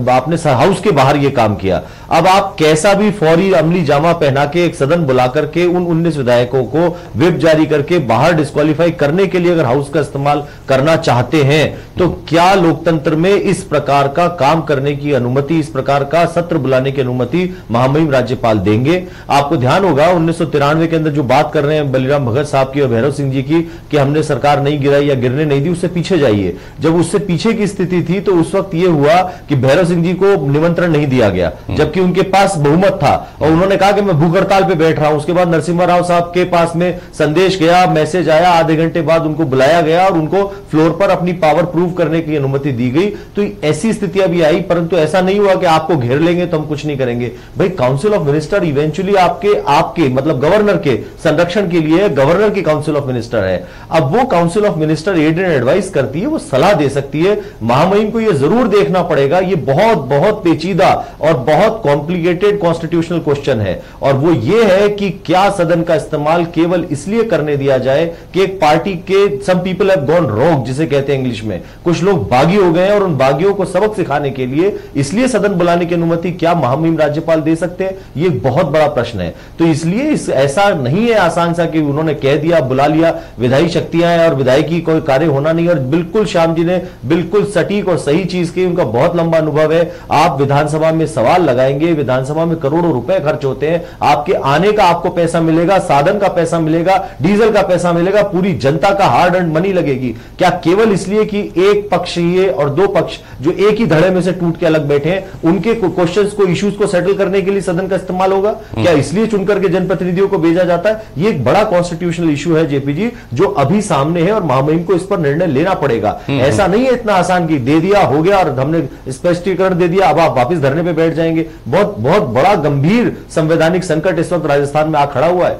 आपने हाउस के बाहर ये काम किया। अब आप कैसा भी फौरी अमली जामा पहना के एक सदन बुला करके उन 19 विधायकों को व्हिप जारी करके बाहर डिस्क्वालीफाई करने के लिए अगर हाउस का इस्तेमाल करना चाहते हैं तो क्या लोकतंत्र में इस प्रकार का काम करने की अनुमति, इस प्रकार का सत्र बुलाने की अनुमति महामहिम राज्यपाल देंगे? आपको ध्यान होगा 1993 के अंदर जो बात कर रहे हैं बलिराम भगत साहब की और भैरव सिंह जी की कि हमने सरकार नहीं गिराई या गिरने नहीं दी, उससे पीछे जाइए। जब उससे पीछे की स्थिति थी तो उस वक्त यह हुआ कि भैरव सिंह जी को निमंत्रण नहीं दिया गया जबकि उनके पास बहुमत था और उन्होंने कहा कि मैं भूख हड़ताल पे बैठ रहा हूं। उसके बाद नरसिम्हा राव साहब के पास में संदेश गया, मैसेज आया, आधे घंटे बाद उनको बुलाया गया और उनको फ्लोर पर अपनी पावर प्रूव करने की अनुमति दी गई। तो ऐसी स्थिति अभी आई, परंतु ऐसा नहीं हुआ कि आपको घेर लेंगे तो हम कुछ नहीं करेंगे। भाई काउंसिल ऑफ मिनिस्टर इवेंचुअली आपके मतलब गवर्नर के संरक्षण के लिए गवर्नर की काउंसिल ऑफ मिनिस्टर है। अब वो council of minister aid and advice करती है, वो सलाह दे सकती है। महामहिम को ये जरूर देखना पड़ेगा, ये बहुत बहुत पेचीदा और बहुत कॉम्प्लिकेटेड कॉन्स्टिट्यूशनल क्वेश्चन है और वो ये है कि क्या सदन का इस्तेमाल केवल इसलिए करने दिया जाए कि एक पार्टी के सम पीपल हैव गॉन रोग जिसे कहते हैं इंग्लिश में, कुछ लोग बागी हो गए हैं और उन बागियों को सबक सिखाने के लिए इसलिए सदन बुलाने की अनुमति क्या महामहिम राज्यपाल दे सकते हैं? ये एक बहुत बड़ा प्रश्न है। तो इसलिए ऐसा नहीं है आसान सा कि उन्होंने कह दिया, बुला लिया, विधायी शक्तियां हैं और विधायकी कोई कार्य होना नहीं। और बिल्कुल श्याम जी ने बिल्कुल सटीक और सही चीज की, उनका बहुत लंबा अनुभव है। आप विधानसभा में सवाल लगाएंगे, विधानसभा में करोड़ों रुपए खर्च होते हैं, आपके आने का आपको पैसा मिलेगा, साधन का पैसा मिलेगा, डीजल का पैसा मिलेगा, पूरी जनता का हार्ड अर्न्ड मनी लगेगी। क्या केवल इसलिए कि एक पक्ष ये और दो पक्ष जो एक ही धड़े में से टूट के अलग बैठे हैं उनके क्वेश्चंस को, इश्यूज को सेटल करने के लिए सदन का इस्तेमाल होगा? क्या इसलिए चुनकर के जनप्रतिनिधियों को भेजा जाता है? ये एक बड़ा कॉन्स्टिट्यूशनल क्रूशियल इशू है जेपी जी, जो अभी सामने है और महामहिम को इस पर निर्णय लेना पड़ेगा। ऐसा नहीं है इतना आसान कि दे दिया हो गया और हमने स्पष्टीकरण दे दिया अब आप वापिस धरने पे बैठ जाएंगे। बहुत बहुत बड़ा गंभीर संवैधानिक संकट इस वक्त राजस्थान में आ खड़ा हुआ है।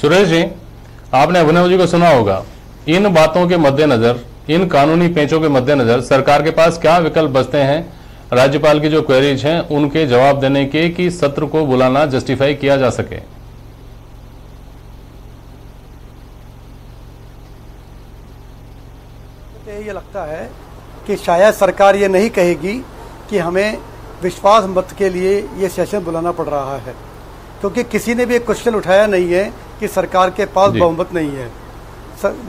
सुरेश जी, आपने अभिनव जी को सुना होगा। इन बातों के मद्देनजर, इन कानूनी पेंचों के मद्देनजर सरकार के पास क्या विकल्प बचते हैं राज्यपाल की जो क्वेरीज हैं उनके जवाब देने के कि सत्र को बुलाना जस्टिफाई किया जा सके? ये लगता है कि शायद सरकार ये नहीं कहेगी कि हमें विश्वास मत के लिए ये सेशन बुलाना पड़ रहा है, क्योंकि किसी ने भी एक क्वेश्चन उठाया नहीं है कि सरकार के पास बहुमत नहीं है।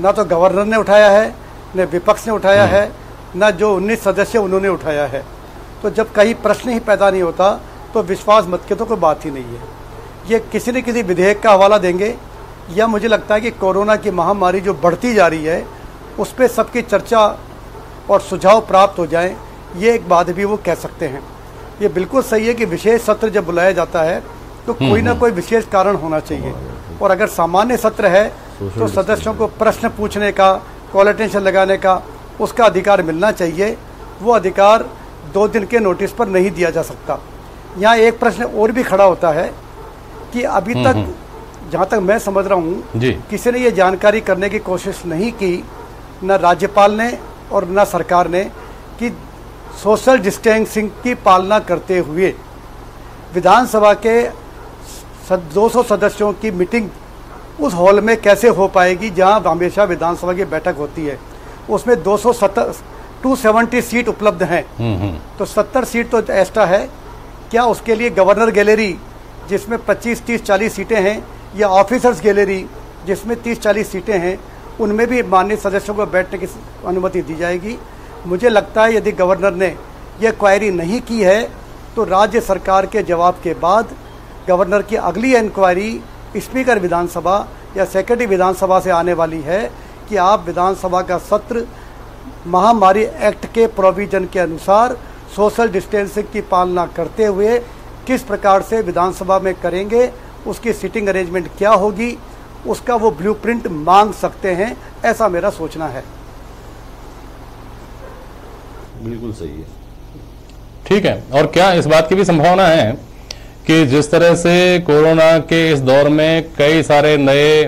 ना तो गवर्नर ने उठाया है, न विपक्ष ने उठाया है, न जो 19 सदस्य उन्होंने उठाया है। तो जब कहीं प्रश्न ही पैदा नहीं होता तो विश्वास मत की तो कोई बात ही नहीं है। ये किसी न किसी विधेयक का हवाला देंगे, या मुझे लगता है कि कोरोना की महामारी जो बढ़ती जा रही है उस पर सबकी चर्चा और सुझाव प्राप्त हो जाए, ये एक बात भी वो कह सकते हैं। ये बिल्कुल सही है कि विशेष सत्र जब बुलाया जाता है तो कोई ना कोई विशेष कारण होना चाहिए, और अगर सामान्य सत्र है तो सदस्यों को प्रश्न पूछने का, कॉल अटेंशन लगाने का उसका अधिकार मिलना चाहिए। वो अधिकार 2 दिन के नोटिस पर नहीं दिया जा सकता। यहाँ एक प्रश्न और भी खड़ा होता है कि अभी तक जहाँ तक मैं समझ रहा हूँ किसी ने ये जानकारी करने की कोशिश नहीं की, न राज्यपाल ने और न सरकार ने, कि सोशल डिस्टेंसिंग की पालना करते हुए विधानसभा के 200 सदस्यों की मीटिंग उस हॉल में कैसे हो पाएगी जहां हमेशा विधानसभा की बैठक होती है। उसमें 270 सीट उपलब्ध हैं, तो 70 सीट तो एक्स्ट्रा है। क्या उसके लिए गवर्नर गैलरी जिसमें 25, 30, 40 सीटें हैं, या ऑफिसर्स गैलरी जिसमें 30, 40 सीटें हैं, उनमें भी माननीय सदस्यों को बैठने की अनुमति दी जाएगी? मुझे लगता है यदि गवर्नर ने यह क्वायरी नहीं की है तो राज्य सरकार के जवाब के बाद गवर्नर की अगली इंक्वायरी स्पीकर विधानसभा या सेक्रेटरी विधानसभा से आने वाली है कि आप विधानसभा का सत्र महामारी एक्ट के प्रोविजन के अनुसार सोशल डिस्टेंसिंग की पालना करते हुए किस प्रकार से विधानसभा में करेंगे, उसकी सीटिंग अरेंजमेंट क्या होगी, उसका वो ब्लूप्रिंट मांग सकते हैं। ऐसा मेरा सोचना है। बिल्कुल सही है। ठीक है। और क्या इस बात की भी संभावना है कि जिस तरह से कोरोना के इस दौर में कई सारे नए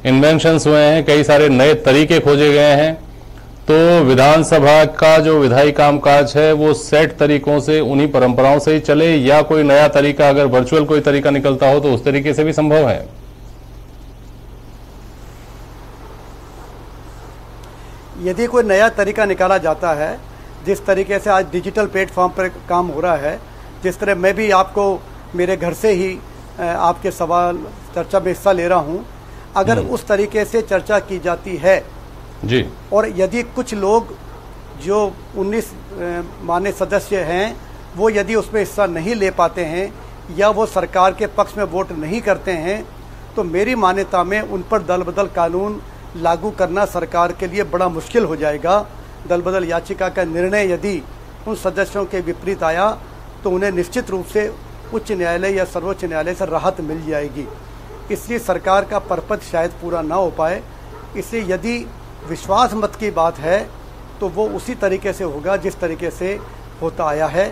इन्वेंशंस हुए हैं, कई सारे नए तरीके खोजे गए हैं, तो विधानसभा का जो विधायी कामकाज है वो सेट तरीकों से, उन्हीं परंपराओं से ही चले, या कोई नया तरीका, अगर वर्चुअल कोई तरीका निकलता हो तो उस तरीके से भी संभव है? यदि कोई नया तरीका निकाला जाता है, जिस तरीके से आज डिजिटल प्लेटफॉर्म पर काम हो रहा है, जिस तरह मैं भी आपको मेरे घर से ही आपके सवाल चर्चा में हिस्सा ले रहा हूं, अगर उस तरीके से चर्चा की जाती है जी, और यदि कुछ लोग जो 19 माननीय सदस्य हैं वो यदि उसमें हिस्सा नहीं ले पाते हैं या वो सरकार के पक्ष में वोट नहीं करते हैं, तो मेरी मान्यता में उन पर दल बदल कानून लागू करना सरकार के लिए बड़ा मुश्किल हो जाएगा। दल बदल याचिका का निर्णय यदि उन सदस्यों के विपरीत आया तो उन्हें निश्चित रूप से उच्च न्यायालय या सर्वोच्च न्यायालय से राहत मिल जाएगी। इसलिए सरकार का परपथ शायद पूरा ना हो पाए। इसलिए यदि विश्वास मत की बात है तो वो उसी तरीके से होगा जिस तरीके से होता आया है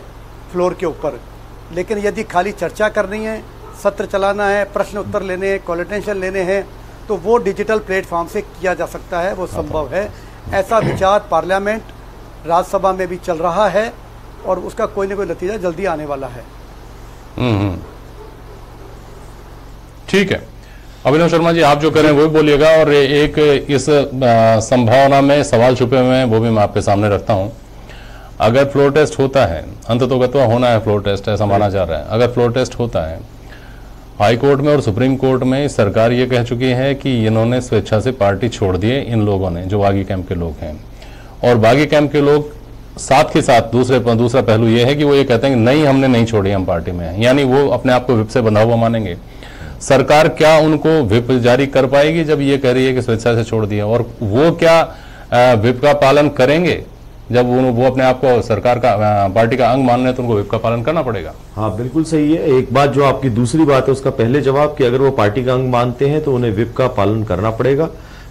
फ्लोर के ऊपर। लेकिन यदि खाली चर्चा करनी है, सत्र चलाना है, प्रश्न उत्तर लेने हैं, कॉल अटेंशन लेने हैं, तो वो डिजिटल प्लेटफॉर्म से किया जा सकता है, वो संभव है। ऐसा विचार पार्लियामेंट, राज्यसभा में भी चल रहा है और उसका कोई न कोई नतीजा जल्दी आने वाला है। ठीक है। अभिनव शर्मा जी, आप जो करें वो भी बोलिएगा, और एक इस संभावना में सवाल छुपे हुए हैं वो भी मैं आपके सामने रखता हूं। अगर फ्लोर टेस्ट होता है, अंततोगत्वा होना है फ्लोर टेस्ट, ऐसा माना जा रहा है, अगर फ्लोर टेस्ट होता है, हाई कोर्ट में और सुप्रीम कोर्ट में सरकार ये कह चुकी है कि इन्होंने स्वेच्छा से पार्टी छोड़ दी है, इन लोगों ने, जो बागी कैंप के लोग हैं। और बागी कैंप के लोग साथ के साथ दूसरा पहलू ये है कि वो ये कहते हैं कि नहीं, हमने नहीं छोड़ी, हम पार्टी में हैं, यानी वो अपने आप को विप से बंधा हुआ मानेंगे। सरकार क्या उनको विप जारी कर पाएगी जब ये कह रही है कि स्वेच्छा से छोड़ दिया, और वो क्या विप का पालन करेंगे? जब वो अपने आप को सरकार का पार्टी का अंग मान रहे हैं तो उनको व्हिप का पालन करना पड़ेगा। हाँ बिल्कुल सही है। एक बात जो आपकी दूसरी बात है उसका पहले जवाब कि अगर वो पार्टी का अंग मानते हैं तो उन्हें व्हिप का पालन करना पड़ेगा।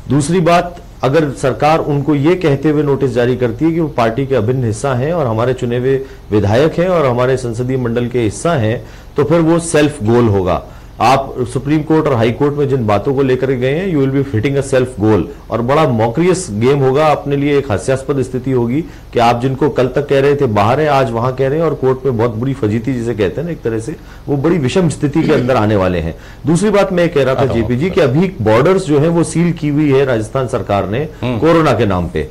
दूसरी बात, अगर सरकार उनको ये कहते हुए नोटिस जारी करती है कि वो पार्टी के अभिन्न हिस्सा हैं और हमारे चुने हुए विधायक हैं और हमारे संसदीय मंडल के हिस्सा हैं, तो फिर वो सेल्फ गोल होगा। आप सुप्रीम कोर्ट और हाई कोर्ट में जिन बातों को लेकर गए हैं, you will be fitting a self goal, और बड़ा मॉकरियस गेम होगा, अपने लिए एक हास्यास्पद स्थिति होगी कि आप जिनको कल तक कह रहे थे बाहर है, आज वहां कह रहे हैं और कोर्ट में बहुत बुरी फजीती जिसे कहते हैं ना एक तरह से, वो बड़ी विषम स्थिति के अंदर आने वाले हैं। दूसरी बात मैं कह रहा था जेपी जी कि अभी बॉर्डर्स जो है वो सील की हुई है राजस्थान सरकार ने कोरोना के नाम पे,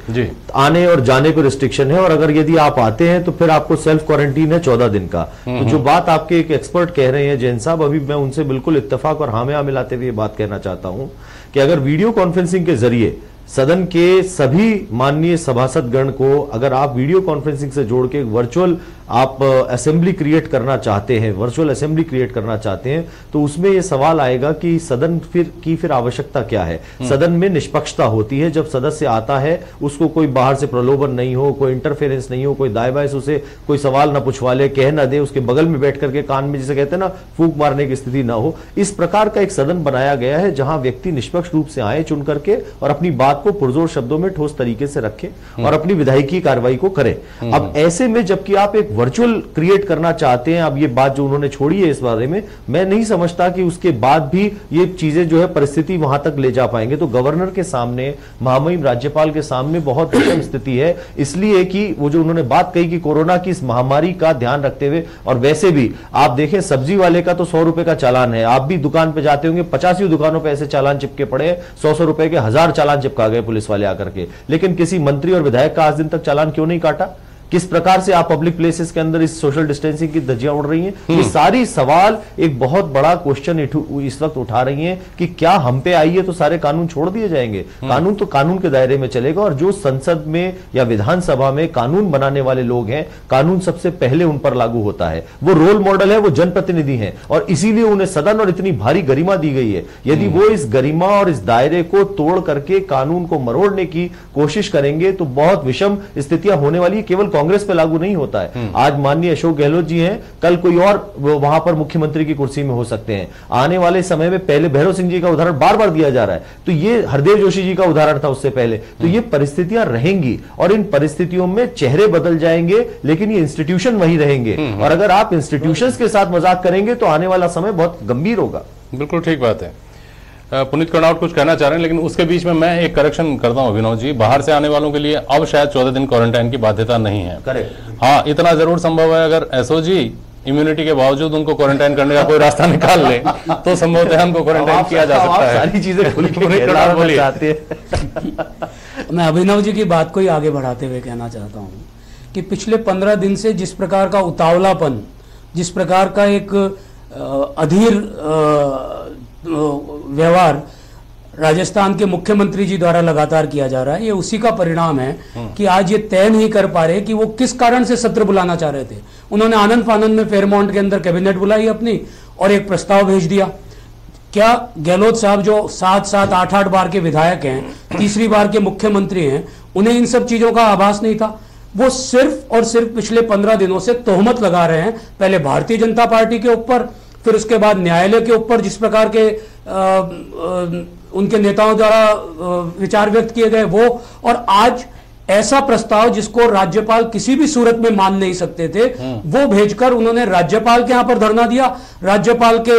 आने और जाने को रिस्ट्रिक्शन है, और अगर यदि आप आते हैं तो फिर आपको सेल्फ क्वारंटीन है 14 दिन का। तो जो बात आपके एक एक्सपर्ट कह रहे हैं जैन साहब, अभी मैं उनसे बिल्कुल इत्तेफाक और हाँ मिलाते हुए बात कहना चाहता हूं कि अगर वीडियो कॉन्फ्रेंसिंग के जरिए सदन के सभी माननीय सभासदगण को अगर आप वीडियो कॉन्फ्रेंसिंग से जोड़ के वर्चुअल आप असेंबली क्रिएट करना चाहते हैं, वर्चुअल असेंबली क्रिएट करना चाहते हैं, तो उसमें यह सवाल आएगा कि सदन फिर आवश्यकता क्या है। सदन में निष्पक्षता होती है, जब सदस्य आता है उसको कोई बाहर से प्रलोभन नहीं हो, कोई इंटरफेरेंस नहीं हो, कोई दाएं बाएं उसे कोई सवाल ना पूछवा ले, कह ना दे, उसके बगल में बैठ करके कान में जिसे कहते हैं ना फूंक मारने की स्थिति ना हो। इस प्रकार का एक सदन बनाया गया है जहां व्यक्ति निष्पक्ष रूप से आए चुन करके और अपनी बात को पुरजोर शब्दों में ठोस तरीके से रखे और अपनी विधायकी कार्रवाई को करे। अब ऐसे में जबकि आप एक वर्चुअल क्रिएट करना चाहते हैं, अब ये बात जो उन्होंने छोड़ी है इस बारे में, मैं नहीं समझता कि उसके बाद भी ये चीजें जो है परिस्थिति वहां तक ले जा पाएंगे। तो गवर्नर के सामने, महामहिम राज्यपाल के सामने बहुत विषम स्थिति है, इसलिए कि वो जो उन्होंने बात कही कि कोरोना की इस महामारी का ध्यान रखते हुए, और वैसे भी आप देखें सब्जी वाले का तो 100 रुपए का चालान है, आप भी दुकान पे जाते होंगे 50 दुकानों पे ऐसे चालान चिपके पड़े, 100 रुपए के 1000 चालान चिपका गए पुलिस वाले आकर के, लेकिन किसी मंत्री और विधायक का आज दिन तक चालान क्यों नहीं काटा? किस प्रकार से आप पब्लिक प्लेसेस के अंदर इस सोशल डिस्टेंसिंग की धज्जियां उड़ रही हैं? ये सारी सवाल एक बहुत बड़ा क्वेश्चन इस वक्त उठा रही हैं कि क्या हम पे आई है तो सारे कानून छोड़ दिए जाएंगे? कानून तो कानून के दायरे में चलेगा, और जो संसद में या विधानसभा में कानून बनाने वाले लोग हैं, कानून सबसे पहले उन पर लागू होता है। वो रोल मॉडल है, वो जनप्रतिनिधि हैं, और इसीलिए उन्हें सदन और इतनी भारी गरिमा दी गई है। यदि वो इस गरिमा और इस दायरे को तोड़ करके कानून को मरोड़ने की कोशिश करेंगे तो बहुत विषम स्थितियां होने वाली है। केवल कांग्रेस पे लागू नहीं होता है। आज माननीय अशोक गहलोत जी हैं, कल कोई और वहां पर मुख्यमंत्री की कुर्सी में हो सकते हैं। आने वाले समय में पहले भैरव सिंह जी का उदाहरण बार बार दिया जा रहा है, तो ये हरदेव जोशी जी का उदाहरण था उससे पहले। तो ये परिस्थितियां रहेंगी और इन परिस्थितियों में चेहरे बदल जाएंगे, लेकिन ये इंस्टीट्यूशन वही रहेंगे। और अगर आप इंस्टीट्यूशंस के साथ मजाक करेंगे तो आने वाला समय बहुत गंभीर होगा। बिल्कुल ठीक बात है। पुनीत कर्नावट कुछ कहना चाह रहे हैं, लेकिन उसके बीच में मैं एक करेक्शन करता हूं अभिनव जी, बाहर से आने वालों के लिए अब शायद 14 दिन क्वारंटाइन की बाध्यता नहीं है। करेक्ट। हाँ, इतना जरूर संभव है अगर एसओजी इम्यूनिटी के बावजूद उनको क्वारंटाइन करने का कोई रास्ता निकाल ले तो संभवतः उनको क्वारंटाइन किया जा सकता है। सारी चीजें खुल के चाहते हैं। मैं अभिनव जी की बात को ही आगे बढ़ाते हुए कहना चाहता हूँ कि पिछले 15 दिन से जिस प्रकार का उतावलापन, जिस प्रकार का एक अधीर व्यवहार राजस्थान के मुख्यमंत्री जी द्वारा लगातार किया जा रहा है, ये उसी का परिणाम है कि आज ये तय नहीं कर पा रहे कि वो किस कारण से सत्र बुलाना चाह रहे थे। उन्होंने आनंद फानंद में फेयरमाउंट के अंदर कैबिनेट बुलाई अपनी और एक प्रस्ताव भेज दिया। क्या गहलोत साहब जो 7-7, 8-8 बार के विधायक हैं, तीसरी बार के मुख्यमंत्री हैं, उन्हें इन सब चीजों का आभास नहीं था? वो सिर्फ और सिर्फ पिछले 15 दिनों से तोहमत लगा रहे हैं, पहले भारतीय जनता पार्टी के ऊपर, फिर उसके बाद न्यायालय के ऊपर जिस प्रकार के उनके नेताओं द्वारा विचार व्यक्त किए गए वो, और आज ऐसा प्रस्ताव जिसको राज्यपाल किसी भी सूरत में मान नहीं सकते थे वो भेजकर उन्होंने राज्यपाल के यहां पर धरना दिया। राज्यपाल के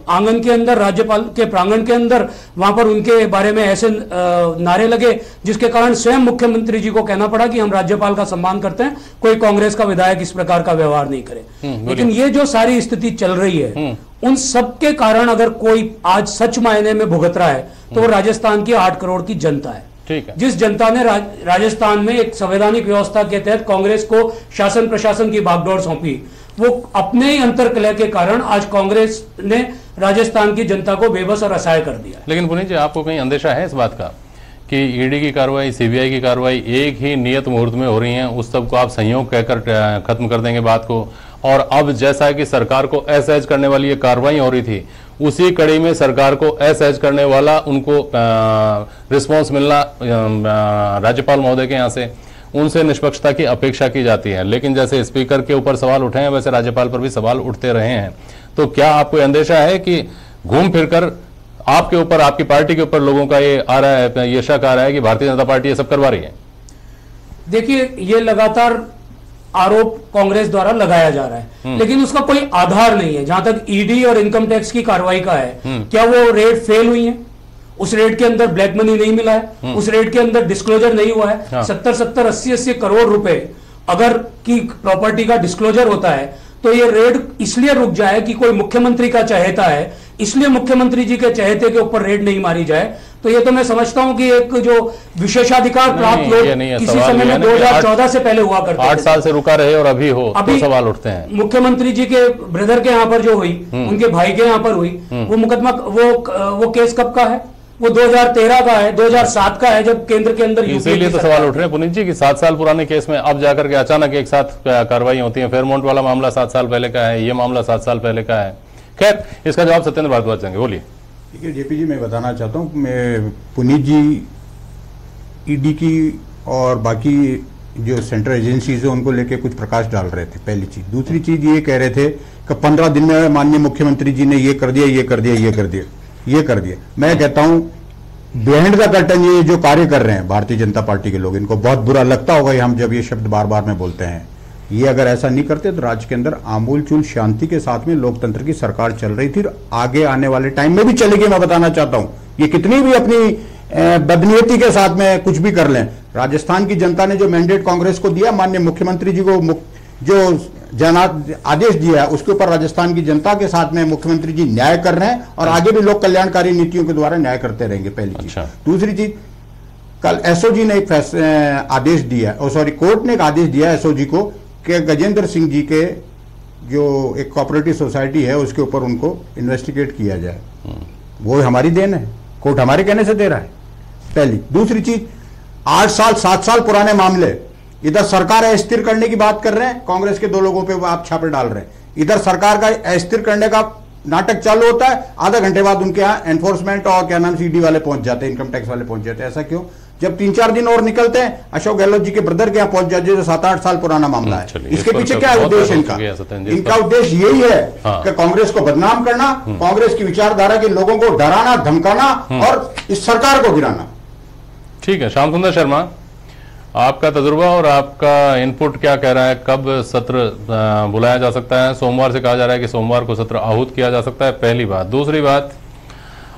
आंगन के अंदर, राज्यपाल के प्रांगण के अंदर वहां पर उनके बारे में ऐसे नारे लगे जिसके कारण स्वयं मुख्यमंत्री जी को कहना पड़ा कि हम राज्यपाल का सम्मान करते हैं, कोई कांग्रेस का विधायक इस प्रकार का व्यवहार नहीं करे। लेकिन ये जो सारी स्थिति चल रही है उन सबके कारण अगर कोई आज सच मायने में भुगत रहा है तो वो राजस्थान की 8 करोड़ की जनता है। ठीक है। जिस जनता ने राजस्थान में एक संवैधानिक व्यवस्था के तहत कांग्रेस को शासन प्रशासन की बागडोर सौंपी, वो अपने ही अंतर्कलह के कारण आज कांग्रेस ने राजस्थान की जनता को बेबस और असहाय कर दिया। लेकिन पुनीत जी, आपको कहीं अंदेशा है इस बात का कि ईडी की कार्रवाई, सीबीआई की कार्रवाई एक ही नियत मुहूर्त में हो रही है, उस सब को आप संयोग कहकर खत्म कर देंगे बात को, और अब जैसा कि सरकार को असहज करने वाली ये कार्रवाई हो रही थी उसी कड़ी में सरकार को असहज करने वाला उनको रिस्पांस मिलना राज्यपाल महोदय के यहाँ से, उनसे निष्पक्षता की अपेक्षा की जाती है। लेकिन जैसे स्पीकर के ऊपर सवाल उठे हैं वैसे राज्यपाल पर भी सवाल उठते रहे हैं। तो क्या आपको अंदेशा है कि घूम फिरकर आपके ऊपर, आपकी पार्टी के ऊपर लोगों का ये आ रहा है, ये शक आ रहा है कि भारतीय जनता पार्टी ये सब करवा रही है? देखिए, ये लगातार आरोप कांग्रेस द्वारा लगाया जा रहा है, लेकिन उसका कोई आधार नहीं है। जहां तक ईडी और इनकम टैक्स की कार्रवाई का है, क्या वो रेड फेल हुई है? उस रेड के अंदर ब्लैक मनी नहीं मिला है, उस रेड के अंदर डिस्क्लोजर नहीं हुआ है। हाँ। 70-70, 80-80 करोड़ रुपए अगर की प्रॉपर्टी का डिस्क्लोजर होता है तो ये रेड इसलिए रुक जाए कि कोई मुख्यमंत्री का चहेता है, इसलिए मुख्यमंत्री जी के चहेते के ऊपर रेड नहीं मारी जाए। तो ये तो मैं समझता हूं कि एक जो विशेषाधिकार प्राप्त लोग किसी समय में 2014 से पहले हुआ करते 8 साल से रुका रहे और अभी हो तो सवाल उठते हैं। मुख्यमंत्री जी के ब्रदर के यहां पर जो हुई, उनके भाई के यहां पर हुई, वो मुकदमा, वो केस कब का है? वो 2013 का है, 2007 का है, जब केंद्र के अंदर इसीलिए तो सवाल उठ रहे हैं पुनीत जी कि 7 साल पुराने केस में अब जाकर के अचानक एक साथ कार्रवाई होती है। फेयरमाउंट वाला मामला 7 साल पहले का है, ये मामला 7 साल पहले का है। खैर, इसका जवाब सत्येंद्र भारद्वाज देंगे, बोलिए। देखिए जेपी जी, मैं बताना चाहता हूँ, मैं पुनीत जी ईडी की और बाकी जो सेंट्रल एजेंसीज है उनको लेके कुछ प्रकाश डाल रहे थे, पहली चीज। दूसरी चीज ये कह रहे थे कि 15 दिन में माननीय मुख्यमंत्री जी ने ये कर दिया, ये कर दिया, ये कर दिया, ये कर दिया। मैं कहता हूं बिहाइंड द कर्टन ये जो कार्य कर रहे हैं भारतीय जनता पार्टी के लोग, इनको बहुत बुरा लगता होगा हम जब ये शब्द बार बार में बोलते हैं। ये अगर ऐसा नहीं करते तो राज्य के अंदर आमूल चूल शांति के साथ में लोकतंत्र की सरकार चल रही थी, आगे आने वाले टाइम में भी चलेगी। मैं बताना चाहता हूं, ये कितनी भी अपनी बदनीयती के साथ में कुछ भी कर लें, राजस्थान की जनता ने जो मैंडेट कांग्रेस को दिया, माननीय मुख्यमंत्री जी को जो आदेश दिया है, उसके ऊपर राजस्थान की जनता के साथ में मुख्यमंत्री जी न्याय कर रहे हैं और आगे भी लोक कल्याणकारी नीतियों के द्वारा न्याय करते रहेंगे, पहली चीज। दूसरी चीज, कल एसओजी ने एक आदेश दिया, कोर्ट ने एक आदेश दिया एसओजी को कि गजेंद्र सिंह जी के जो एक कोऑपरेटिव सोसाइटी है उसके ऊपर उनको इन्वेस्टिगेट किया जाए। वो हमारी देन है, कोर्ट हमारे कहने से दे रहा है, पहली। दूसरी चीज, 8 साल 7 साल पुराने मामले, इधर सरकार अस्थिर करने की बात कर रहे हैं, कांग्रेस के 2 लोगों पे आप छापे डाल रहे हैं। इधर सरकार का अस्थिर करने का नाटक चालू होता है, आधा घंटे बाद उनके यहाँ एनफोर्समेंट और क्या नाम सीडी वाले पहुंच जाते हैं, इनकम टैक्स वाले पहुंच जाते हैं। ऐसा क्यों? जब 3-4 दिन और निकलते हैं, अशोक गहलोत जी के ब्रदर के यहाँ पहुंच जाते हैं, जो 7-8 साल पुराना मामला है। इसके पीछे क्या उद्देश्य इनका उद्देश्य यही है कि कांग्रेस को बदनाम करना, कांग्रेस की विचारधारा के लोगों को डराना, धमकाना और इस सरकार को गिराना। ठीक है, श्याम सुंदर शर्मा, आपका तजुर्बा और आपका इनपुट क्या कह रहा है? कब सत्र बुलाया जा सकता है? सोमवार से कहा जा रहा है कि सोमवार को सत्र आहूत किया जा सकता है, पहली बात। दूसरी बात,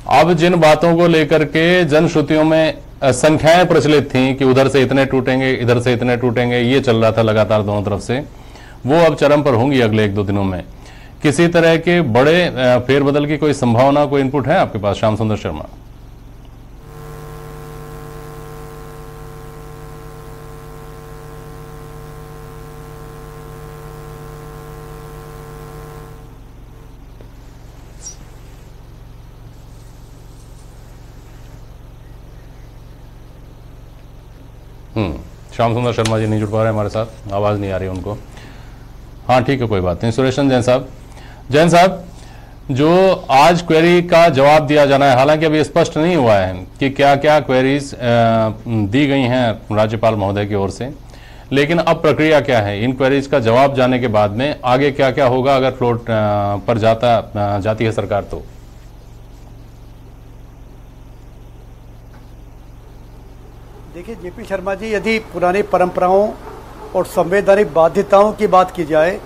अब जिन बातों को लेकर के जनश्रुतियों में संख्याएं प्रचलित थी कि उधर से इतने टूटेंगे, इधर से इतने टूटेंगे, ये चल रहा था लगातार दोनों तरफ से, वो अब चरम पर होंगी अगले 1-2 दिनों में। किसी तरह के बड़े फेरबदल की कोई संभावना, कोई इनपुट है आपके पास, श्याम सुंदर शर्मा? श्याम सुंदर शर्मा जी नहीं जुड़ पा रहे हमारे साथ, आवाज नहीं आ रही उनको। हाँ ठीक है, कोई बात नहीं। सुरेशन जैन साहब, जो आज क्वेरी का जवाब दिया जाना है, हालांकि अभी स्पष्ट नहीं हुआ है कि क्या क्या क्वेरीज दी गई हैं राज्यपाल महोदय की ओर से, लेकिन अब प्रक्रिया क्या है? इन क्वेरीज का जवाब जाने के बाद में आगे क्या क्या होगा अगर फ्लोट पर जाती है सरकार तो? देखिए जेपी शर्मा जी, यदि पुरानी परंपराओं और संवैधानिक बाध्यताओं की बात की जाए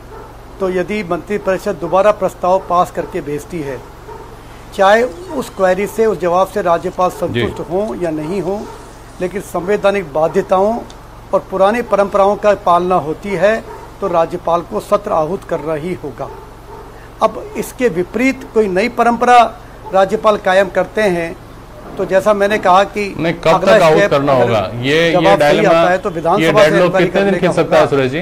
तो यदि मंत्रिपरिषद दोबारा प्रस्ताव पास करके भेजती है, चाहे उस क्वेरी से, उस जवाब से राज्यपाल संतुष्ट हों या नहीं हों, लेकिन संवैधानिक बाध्यताओं और पुरानी परंपराओं का पालना होती है तो राज्यपाल को सत्र आहूत करना ही होगा। अब इसके विपरीत कोई नई परंपरा राज्यपाल कायम करते हैं तो जैसा मैंने कहा कि नहीं, कब तक आहूत करना होगा, ये डायलेमा है तो विधानसभा से कितने दिन खिंच सकता है सुरेश जी?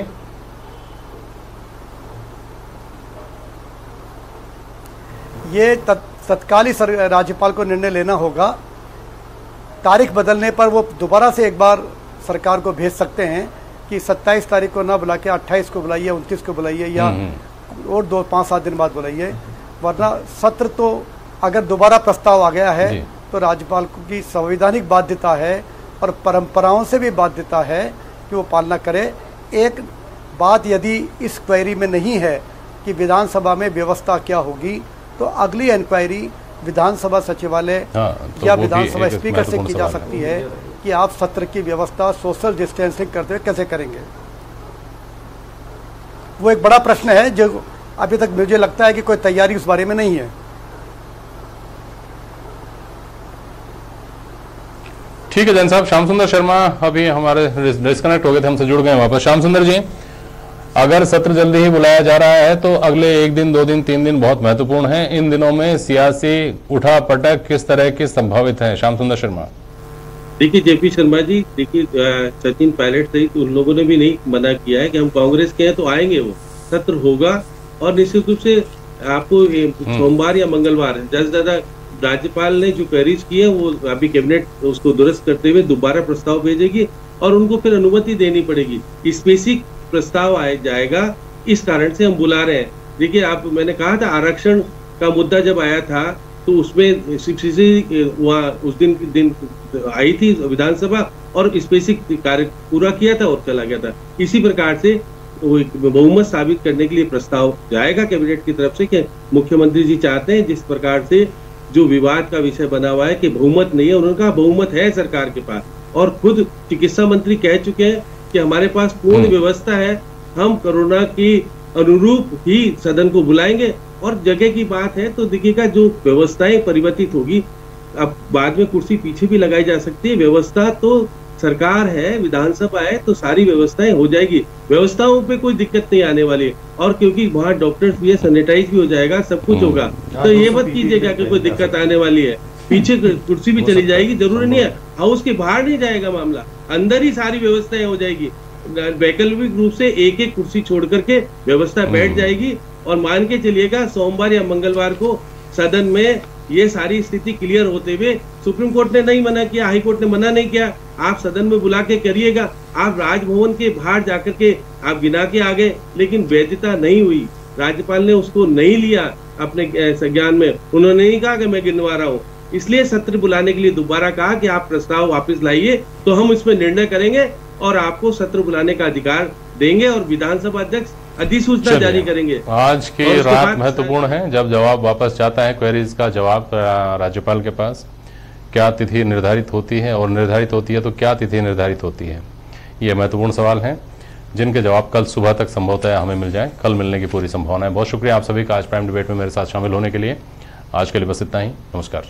ये तत्काल ही राज्यपाल को निर्णय लेना होगा। तारीख बदलने पर वो दोबारा से एक बार सरकार को भेज सकते हैं कि 27 तारीख को ना बुला के 28 को बुलाइए, 29 को बुलाइए या और 2-5-7 दिन बाद बुलाइए। वरना सत्र तो अगर दोबारा प्रस्ताव आ गया है तो राज्यपाल की संवैधानिक बाध्यता है और परंपराओं से भी बाध्यता है कि वो पालना करे। एक बात यदि इस क्वेरी में नहीं है कि विधानसभा में व्यवस्था क्या होगी, तो अगली इंक्वायरी विधानसभा सचिवालय या विधानसभा स्पीकर से की जा सकती है कि आप सत्र की व्यवस्था सोशल डिस्टेंसिंग करते हुए कैसे करेंगे। वो एक बड़ा प्रश्न है जो अभी तक मुझे लगता है कि कोई तैयारी उस बारे में नहीं है। ठीक है जैन साहब। श्याम सुंदर शर्मा अभी हमारे डिस्कनेक्ट हो गए थे, हमसे जुड़ गए वापस। श्याम सुंदर जी, अगर सत्र जल्दी ही बुलाया जा रहा है तो अगले 1 दिन 2 दिन 3 दिन बहुत महत्वपूर्ण है। इन दिनों में सियासी उठापटक किस तरह की संभावित है? श्याम सुंदर शर्मा। देखिए जेपी शर्मा जी, देखिए सचिन पायलट सहित उन लोगों ने भी नहीं मना किया है कि हम कांग्रेस के हैं तो आएंगे, वो सत्र होगा। और निश्चित रूप से आपको सोमवार या मंगलवार ज्यादा से ज्यादा राज्यपाल ने जो क्वेरीज की है वो अभी कैबिनेट उसको दुरुस्त करते हुए दोबारा प्रस्ताव भेजेगी और उनको फिर अनुमति देनी पड़ेगी। स्पेसिफिक प्रस्ताव आया जाएगा, इस कारण से हम बुला रहे हैं। देखिए आप, मैंने कहा था आरक्षण का मुद्दा जब आया था तो उसमें वहाँ उस दिन आई थी विधानसभा और स्पेसिफिक कार्य पूरा किया था और चला गया था। इसी प्रकार से बहुमत साबित करने के लिए प्रस्ताव जाएगा कैबिनेट की तरफ से कि मुख्यमंत्री जी चाहते हैं, जिस प्रकार से जो विवाद का विषय बना हुआ है कि बहुमत नहीं है, उन्होंने कहा बहुमत है सरकार के पास। और खुद चिकित्सा मंत्री कह चुके हैं कि हमारे पास पूर्ण व्यवस्था है, हम कोरोना की अनुरूप ही सदन को बुलाएंगे। और जगह की बात है तो देखिएगा जो व्यवस्थाएं परिवर्तित होगी, अब बाद में कुर्सी पीछे भी लगाई जा सकती है, व्यवस्था तो सरकार है, विधानसभा है, तो सारी व्यवस्थाएं हो जाएगी, व्यवस्थाओं पे कोई दिक्कत नहीं आने वाली है। और क्योंकि वहाँ डॉक्टर्स भी है, सैनिटाइज भी हो जाएगा, सब कुछ होगा, तो ये मत कीजिएगा कि कोई दिक्कत आने वाली है। पीछे कुर्सी भी चली जाएगी, जरूरी नहीं है हाउस के बाहर नहीं जाएगा मामला, अंदर ही सारी व्यवस्थाएं हो जाएगी। वैकल्पिक रूप से एक एक कुर्सी छोड़ करके व्यवस्था बैठ जाएगी। और मान के चलिएगा सोमवार या मंगलवार को सदन में ये सारी स्थिति क्लियर होते हुए, सुप्रीम कोर्ट ने नहीं मना किया, हाई कोर्ट ने मना नहीं किया, आप सदन में बुला के करिएगा। आप राजभवन के बाहर जाकर के आप गिना के आ गए, लेकिन वैधता नहीं हुई, राज्यपाल ने उसको नहीं लिया अपने संज्ञान में, उन्होंने नहीं कहा कि मैं गिनवा रहा हूँ। इसलिए सत्र बुलाने के लिए दोबारा कहा कि आप प्रस्ताव वापस लाइए तो हम इसमें निर्णय करेंगे और आपको सत्र बुलाने का अधिकार देंगे और विधानसभा अध्यक्ष अधिसूचना जारी करेंगे। आज की रात महत्वपूर्ण है, जब जवाब वापस जाता है, क्वेरीज का जवाब राज्यपाल के पास, क्या तिथि निर्धारित होती है और निर्धारित होती है तो क्या तिथि निर्धारित होती है, ये महत्वपूर्ण सवाल हैं जिनके जवाब कल सुबह तक संभवतः हमें मिल जाए। कल मिलने की पूरी संभावना है। बहुत शुक्रिया आप सभी का आज प्राइम डिबेट में मेरे साथ शामिल होने के लिए। आज के लिए बस इतना ही, नमस्कार।